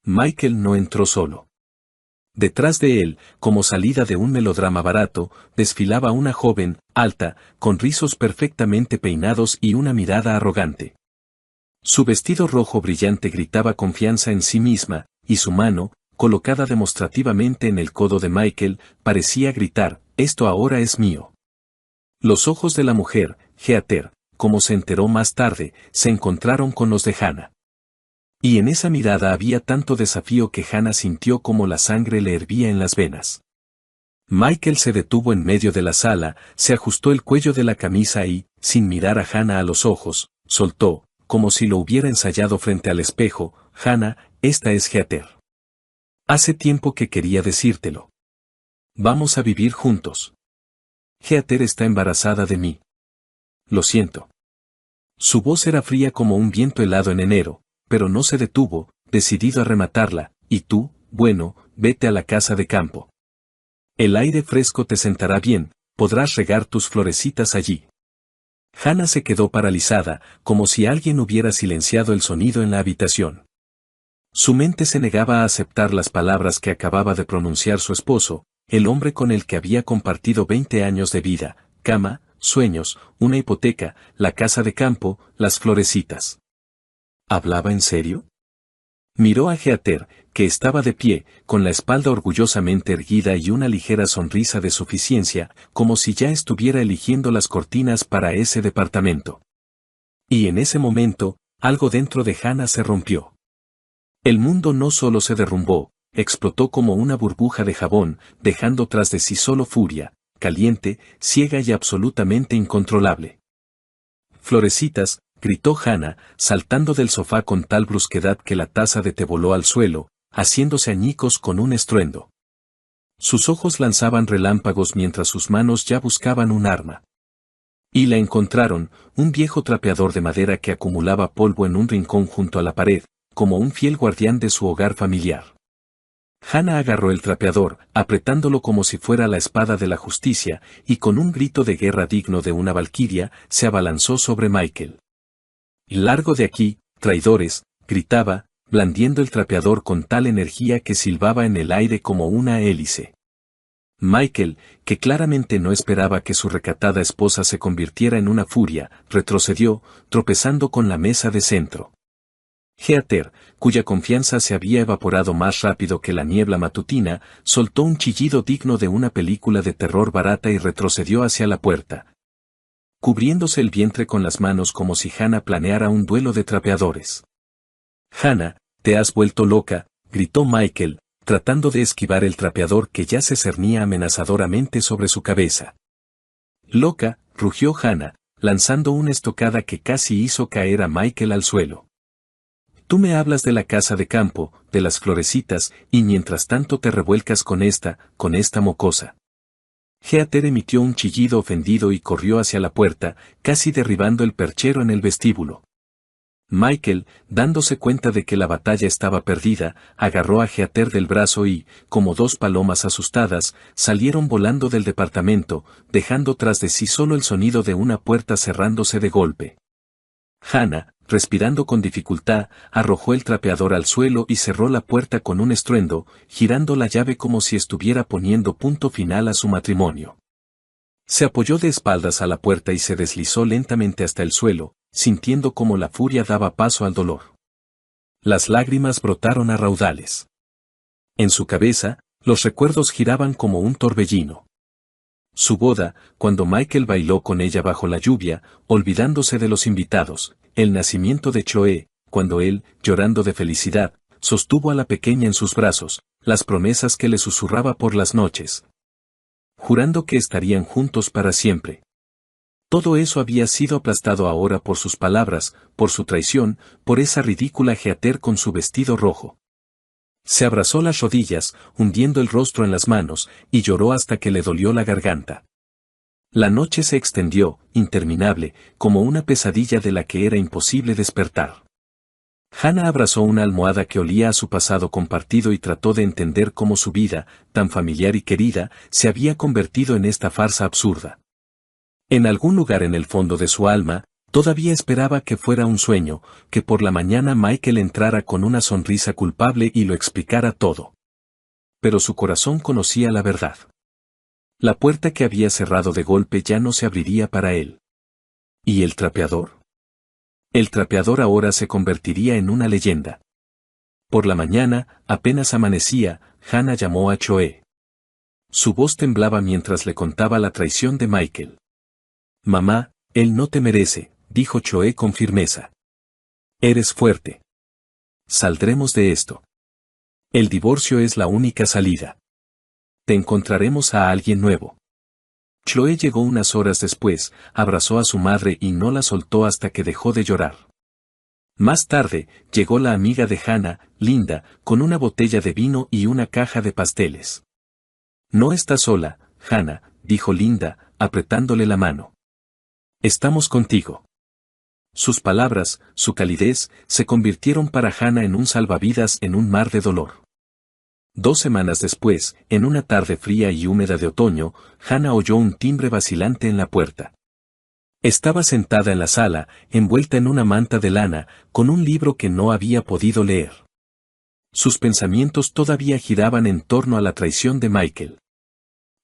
Michael no entró solo. Detrás de él, como salida de un melodrama barato, desfilaba una joven, alta, con rizos perfectamente peinados y una mirada arrogante. Su vestido rojo brillante gritaba confianza en sí misma, y su mano, colocada demostrativamente en el codo de Michael, parecía gritar, «Esto ahora es mío». Los ojos de la mujer, Heather, como se enteró más tarde, se encontraron con los de Hannah. Y en esa mirada había tanto desafío que Hannah sintió como la sangre le hervía en las venas. Michael se detuvo en medio de la sala, se ajustó el cuello de la camisa y, sin mirar a Hannah a los ojos, soltó, como si lo hubiera ensayado frente al espejo, «Hannah, esta es Heather. Hace tiempo que quería decírtelo. Vamos a vivir juntos. Heather está embarazada de mí. Lo siento». Su voz era fría como un viento helado en enero, pero no se detuvo, decidido a rematarla, «Y tú, bueno, vete a la casa de campo. El aire fresco te sentará bien, podrás regar tus florecitas allí». Hannah se quedó paralizada, como si alguien hubiera silenciado el sonido en la habitación. Su mente se negaba a aceptar las palabras que acababa de pronunciar su esposo, el hombre con el que había compartido 20 años de vida, cama, sueños, una hipoteca, la casa de campo, las florecitas. ¿Hablaba en serio? Miró a Heather, que estaba de pie, con la espalda orgullosamente erguida y una ligera sonrisa de suficiencia, como si ya estuviera eligiendo las cortinas para ese departamento. Y en ese momento, algo dentro de Hannah se rompió. El mundo no solo se derrumbó, explotó como una burbuja de jabón, dejando tras de sí solo furia, caliente, ciega y absolutamente incontrolable. «Florecitas», gritó Hannah, saltando del sofá con tal brusquedad que la taza de té voló al suelo, haciéndose añicos con un estruendo. Sus ojos lanzaban relámpagos mientras sus manos ya buscaban un arma. Y la encontraron, un viejo trapeador de madera que acumulaba polvo en un rincón junto a la pared, como un fiel guardián de su hogar familiar. Hannah agarró el trapeador, apretándolo como si fuera la espada de la justicia, y con un grito de guerra digno de una valquiria, se abalanzó sobre Michael. «Largo de aquí, traidores», gritaba, blandiendo el trapeador con tal energía que silbaba en el aire como una hélice. Michael, que claramente no esperaba que su recatada esposa se convirtiera en una furia, retrocedió, tropezando con la mesa de centro. Heather, cuya confianza se había evaporado más rápido que la niebla matutina, soltó un chillido digno de una película de terror barata y retrocedió hacia la puerta, cubriéndose el vientre con las manos como si Hannah planeara un duelo de trapeadores. «Hannah, te has vuelto loca», gritó Michael, tratando de esquivar el trapeador que ya se cernía amenazadoramente sobre su cabeza. «Loca», rugió Hannah, lanzando una estocada que casi hizo caer a Michael al suelo. «Tú me hablas de la casa de campo, de las florecitas, y mientras tanto te revuelcas con esta mocosa». Heather emitió un chillido ofendido y corrió hacia la puerta, casi derribando el perchero en el vestíbulo. Michael, dándose cuenta de que la batalla estaba perdida, agarró a Heather del brazo y, como dos palomas asustadas, salieron volando del departamento, dejando tras de sí solo el sonido de una puerta cerrándose de golpe. Hannah, respirando con dificultad, arrojó el trapeador al suelo y cerró la puerta con un estruendo, girando la llave como si estuviera poniendo punto final a su matrimonio. Se apoyó de espaldas a la puerta y se deslizó lentamente hasta el suelo, sintiendo cómo la furia daba paso al dolor. Las lágrimas brotaron a raudales. En su cabeza, los recuerdos giraban como un torbellino. Su boda, cuando Michael bailó con ella bajo la lluvia, olvidándose de los invitados, el nacimiento de Chloe, cuando él, llorando de felicidad, sostuvo a la pequeña en sus brazos, las promesas que le susurraba por las noches, jurando que estarían juntos para siempre. Todo eso había sido aplastado ahora por sus palabras, por su traición, por esa ridícula Heather con su vestido rojo. Se abrazó las rodillas, hundiendo el rostro en las manos, y lloró hasta que le dolió la garganta. La noche se extendió, interminable, como una pesadilla de la que era imposible despertar. Hannah abrazó una almohada que olía a su pasado compartido y trató de entender cómo su vida, tan familiar y querida, se había convertido en esta farsa absurda. En algún lugar en el fondo de su alma, todavía esperaba que fuera un sueño, que por la mañana Michael entrara con una sonrisa culpable y lo explicara todo. Pero su corazón conocía la verdad. La puerta que había cerrado de golpe ya no se abriría para él. ¿Y el trapeador? El trapeador ahora se convertiría en una leyenda. Por la mañana, apenas amanecía, Hannah llamó a Chloe. Su voz temblaba mientras le contaba la traición de Michael. «Mamá, él no te merece», dijo Chloe con firmeza. «Eres fuerte. Saldremos de esto. El divorcio es la única salida. Te encontraremos a alguien nuevo». Chloe llegó unas horas después, abrazó a su madre y no la soltó hasta que dejó de llorar. Más tarde, llegó la amiga de Hannah, Linda, con una botella de vino y una caja de pasteles. «No estás sola, Hannah», dijo Linda, apretándole la mano. «Estamos contigo». Sus palabras, su calidez, se convirtieron para Hannah en un salvavidas en un mar de dolor. 2 semanas después, en una tarde fría y húmeda de otoño, Hannah oyó un timbre vacilante en la puerta. Estaba sentada en la sala, envuelta en una manta de lana, con un libro que no había podido leer. Sus pensamientos todavía giraban en torno a la traición de Michael.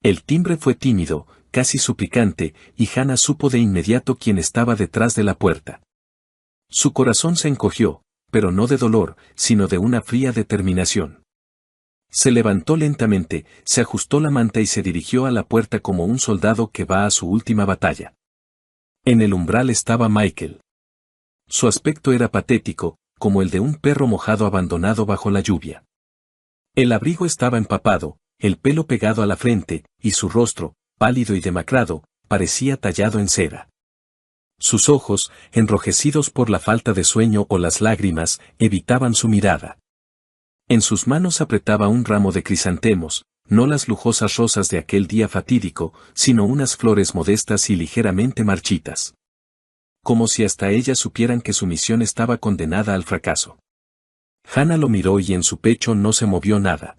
El timbre fue tímido, casi suplicante, y Hannah supo de inmediato quién estaba detrás de la puerta. Su corazón se encogió, pero no de dolor, sino de una fría determinación. Se levantó lentamente, se ajustó la manta y se dirigió a la puerta como un soldado que va a su última batalla. En el umbral estaba Michael. Su aspecto era patético, como el de un perro mojado abandonado bajo la lluvia. El abrigo estaba empapado, el pelo pegado a la frente, y su rostro, pálido y demacrado, parecía tallado en cera. Sus ojos, enrojecidos por la falta de sueño o las lágrimas, evitaban su mirada. En sus manos apretaba un ramo de crisantemos, no las lujosas rosas de aquel día fatídico, sino unas flores modestas y ligeramente marchitas. Como si hasta ellas supieran que su misión estaba condenada al fracaso. Hannah lo miró y en su pecho no se movió nada.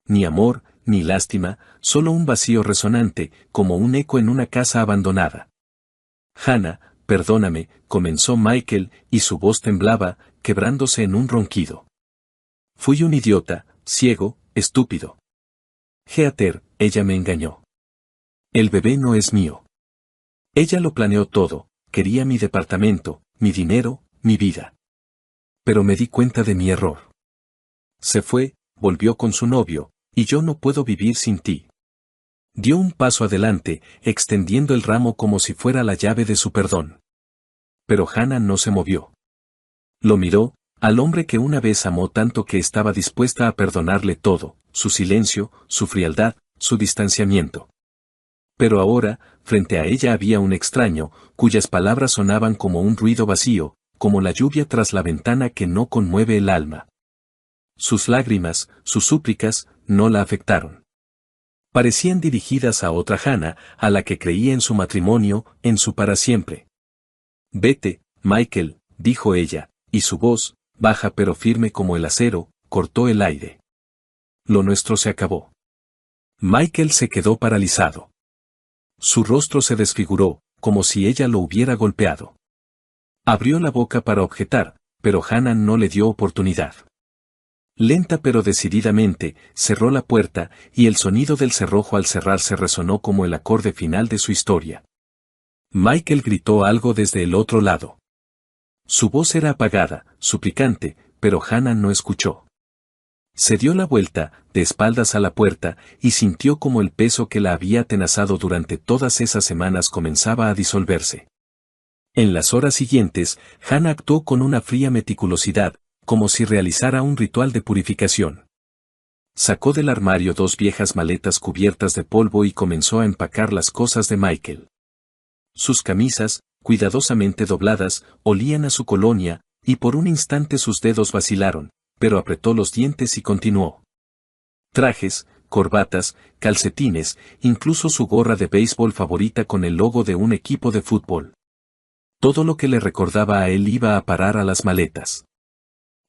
Ni amor, ni lástima, solo un vacío resonante, como un eco en una casa abandonada. «Hannah, perdóname», comenzó Michael, y su voz temblaba, quebrándose en un ronquido. «Fui un idiota, ciego, estúpido. Heather, ella me engañó. El bebé no es mío. Ella lo planeó todo, quería mi departamento, mi dinero, mi vida. Pero me di cuenta de mi error. Se fue, volvió con su novio, y yo no puedo vivir sin ti». Dio un paso adelante, extendiendo el ramo como si fuera la llave de su perdón. Pero Hannah no se movió. Lo miró, al hombre que una vez amó tanto que estaba dispuesta a perdonarle todo, su silencio, su frialdad, su distanciamiento. Pero ahora, frente a ella había un extraño, cuyas palabras sonaban como un ruido vacío, como la lluvia tras la ventana que no conmueve el alma. Sus lágrimas, sus súplicas, no la afectaron. Parecían dirigidas a otra Hannah, a la que creía en su matrimonio, en su para siempre. Vete, Michael, dijo ella, y su voz, baja pero firme como el acero, cortó el aire. Lo nuestro se acabó. Michael se quedó paralizado. Su rostro se desfiguró, como si ella lo hubiera golpeado. Abrió la boca para objetar, pero Hannah no le dio oportunidad. Lenta pero decididamente, cerró la puerta, y el sonido del cerrojo al cerrarse resonó como el acorde final de su historia. Michael gritó algo desde el otro lado. Su voz era apagada, suplicante, pero Hannah no escuchó. Se dio la vuelta, de espaldas a la puerta, y sintió como el peso que la había atenazado durante todas esas semanas comenzaba a disolverse. En las horas siguientes, Hannah actuó con una fría meticulosidad, como si realizara un ritual de purificación. Sacó del armario 2 viejas maletas cubiertas de polvo y comenzó a empacar las cosas de Michael. Sus camisas, cuidadosamente dobladas, olían a su colonia, y por un instante sus dedos vacilaron, pero apretó los dientes y continuó. Trajes, corbatas, calcetines, incluso su gorra de béisbol favorita con el logo de un equipo de fútbol. Todo lo que le recordaba a él iba a parar a las maletas.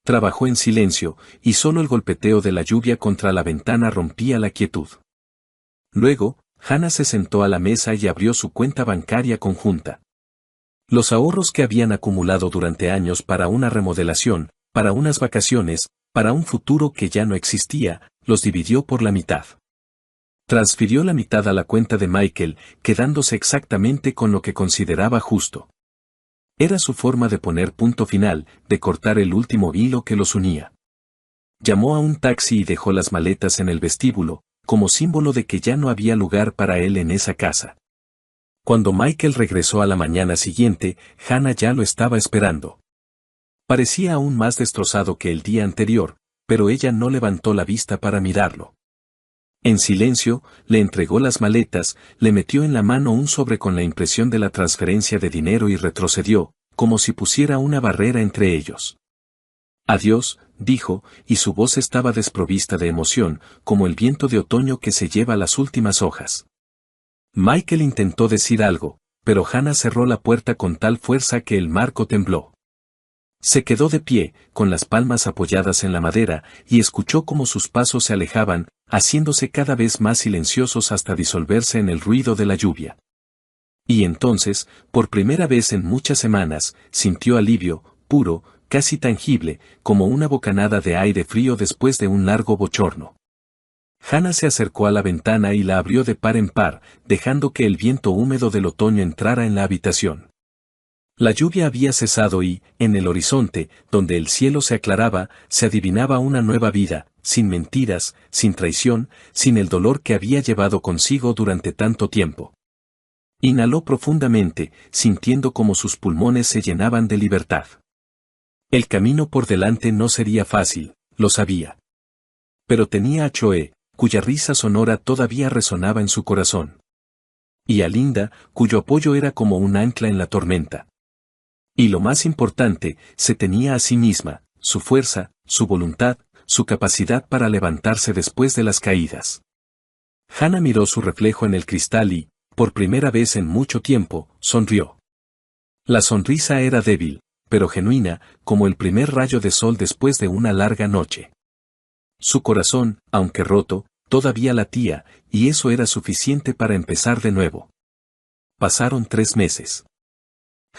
Trabajó en silencio, y solo el golpeteo de la lluvia contra la ventana rompía la quietud. Luego, Hannah se sentó a la mesa y abrió su cuenta bancaria conjunta. Los ahorros que habían acumulado durante años para una remodelación, para unas vacaciones, para un futuro que ya no existía, los dividió por la mitad. Transfirió la mitad a la cuenta de Michael, quedándose exactamente con lo que consideraba justo. Era su forma de poner punto final, de cortar el último hilo que los unía. Llamó a un taxi y dejó las maletas en el vestíbulo, como símbolo de que ya no había lugar para él en esa casa. Cuando Michael regresó a la mañana siguiente, Hannah ya lo estaba esperando. Parecía aún más destrozado que el día anterior, pero ella no levantó la vista para mirarlo. En silencio, le entregó las maletas, le metió en la mano un sobre con la impresión de la transferencia de dinero y retrocedió, como si pusiera una barrera entre ellos. Adiós, dijo, y su voz estaba desprovista de emoción, como el viento de otoño que se lleva las últimas hojas. Michael intentó decir algo, pero Hannah cerró la puerta con tal fuerza que el marco tembló. Se quedó de pie, con las palmas apoyadas en la madera, y escuchó cómo sus pasos se alejaban, haciéndose cada vez más silenciosos hasta disolverse en el ruido de la lluvia. Y entonces, por primera vez en muchas semanas, sintió alivio, puro, casi tangible, como una bocanada de aire frío después de un largo bochorno. Hannah se acercó a la ventana y la abrió de par en par, dejando que el viento húmedo del otoño entrara en la habitación. La lluvia había cesado y, en el horizonte, donde el cielo se aclaraba, se adivinaba una nueva vida, sin mentiras, sin traición, sin el dolor que había llevado consigo durante tanto tiempo. Inhaló profundamente, sintiendo como sus pulmones se llenaban de libertad. El camino por delante no sería fácil, lo sabía. Pero tenía a Choe, cuya risa sonora todavía resonaba en su corazón. Y a Linda, cuyo apoyo era como un ancla en la tormenta. Y lo más importante, se tenía a sí misma, su fuerza, su voluntad, su capacidad para levantarse después de las caídas. Hannah miró su reflejo en el cristal y, por primera vez en mucho tiempo, sonrió. La sonrisa era débil, pero genuina, como el primer rayo de sol después de una larga noche. Su corazón, aunque roto, todavía latía, y eso era suficiente para empezar de nuevo. Pasaron 3 meses.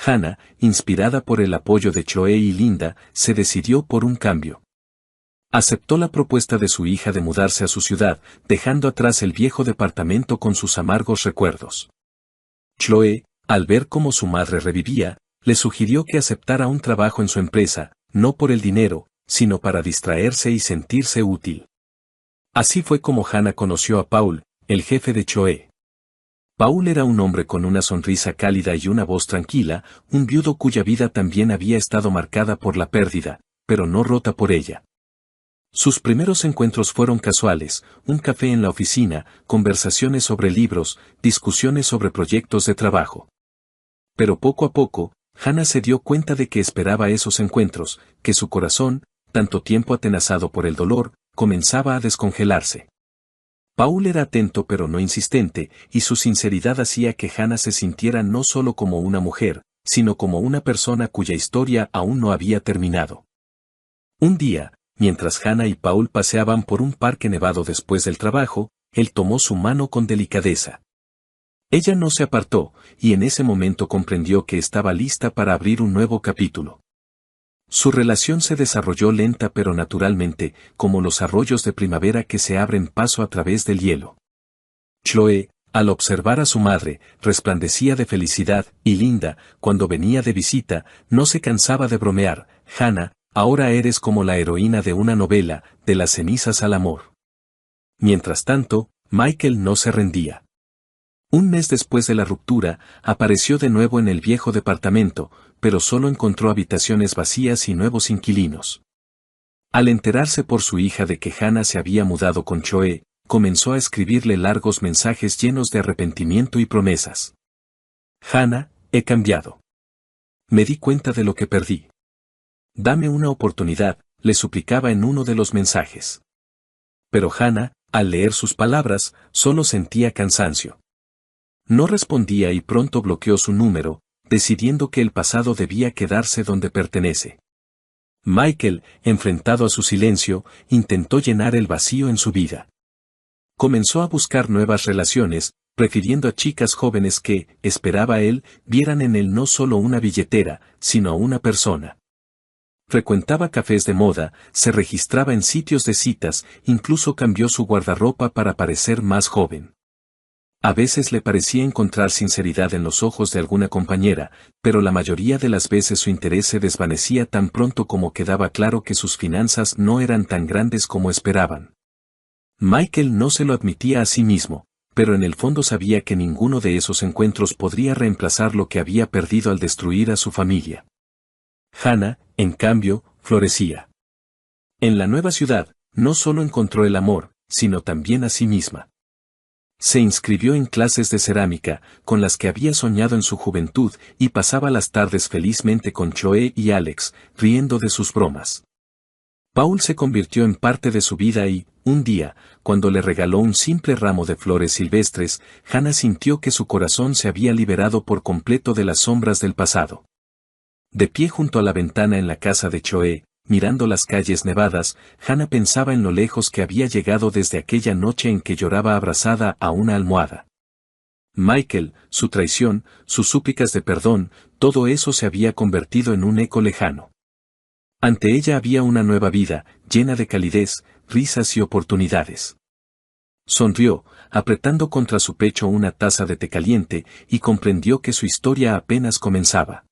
Hannah, inspirada por el apoyo de Choe y Linda, se decidió por un cambio. Aceptó la propuesta de su hija de mudarse a su ciudad, dejando atrás el viejo departamento con sus amargos recuerdos. Choe, al ver cómo su madre revivía, le sugirió que aceptara un trabajo en su empresa, no por el dinero, sino para distraerse y sentirse útil. Así fue como Hannah conoció a Paul, el jefe de Choe. Paul era un hombre con una sonrisa cálida y una voz tranquila, un viudo cuya vida también había estado marcada por la pérdida, pero no rota por ella. Sus primeros encuentros fueron casuales, un café en la oficina, conversaciones sobre libros, discusiones sobre proyectos de trabajo. Pero poco a poco, Hannah se dio cuenta de que esperaba esos encuentros, que su corazón, tanto tiempo atenazado por el dolor, comenzaba a descongelarse. Paul era atento pero no insistente, y su sinceridad hacía que Hannah se sintiera no solo como una mujer, sino como una persona cuya historia aún no había terminado. Un día, mientras Hannah y Paul paseaban por un parque nevado después del trabajo, él tomó su mano con delicadeza. Ella no se apartó, y en ese momento comprendió que estaba lista para abrir un nuevo capítulo. Su relación se desarrolló lenta pero naturalmente, como los arroyos de primavera que se abren paso a través del hielo. Chloe, al observar a su madre, resplandecía de felicidad, y Linda, cuando venía de visita, no se cansaba de bromear: Hannah, ahora eres como la heroína de una novela, de las cenizas al amor. Mientras tanto, Michael no se rendía. Un mes después de la ruptura, apareció de nuevo en el viejo departamento, pero solo encontró habitaciones vacías y nuevos inquilinos. Al enterarse por su hija de que Hannah se había mudado con Chloe, comenzó a escribirle largos mensajes llenos de arrepentimiento y promesas. Hannah, he cambiado. Me di cuenta de lo que perdí. Dame una oportunidad, le suplicaba en uno de los mensajes. Pero Hannah, al leer sus palabras, solo sentía cansancio. No respondía y pronto bloqueó su número, decidiendo que el pasado debía quedarse donde pertenece. Michael, enfrentado a su silencio, intentó llenar el vacío en su vida. Comenzó a buscar nuevas relaciones, prefiriendo a chicas jóvenes que, esperaba él, vieran en él no solo una billetera, sino a una persona. Frecuentaba cafés de moda, se registraba en sitios de citas, incluso cambió su guardarropa para parecer más joven. A veces le parecía encontrar sinceridad en los ojos de alguna compañera, pero la mayoría de las veces su interés se desvanecía tan pronto como quedaba claro que sus finanzas no eran tan grandes como esperaban. Michael no se lo admitía a sí mismo, pero en el fondo sabía que ninguno de esos encuentros podría reemplazar lo que había perdido al destruir a su familia. Hannah, en cambio, florecía. En la nueva ciudad, no solo encontró el amor, sino también a sí misma. Se inscribió en clases de cerámica, con las que había soñado en su juventud, y pasaba las tardes felizmente con Chloe y Alex, riendo de sus bromas. Paul se convirtió en parte de su vida y, un día, cuando le regaló un simple ramo de flores silvestres, Hannah sintió que su corazón se había liberado por completo de las sombras del pasado. De pie junto a la ventana en la casa de Chloe, mirando las calles nevadas, Hannah pensaba en lo lejos que había llegado desde aquella noche en que lloraba abrazada a una almohada. Michael, su traición, sus súplicas de perdón, todo eso se había convertido en un eco lejano. Ante ella había una nueva vida, llena de calidez, risas y oportunidades. Sonrió, apretando contra su pecho una taza de té caliente, y comprendió que su historia apenas comenzaba.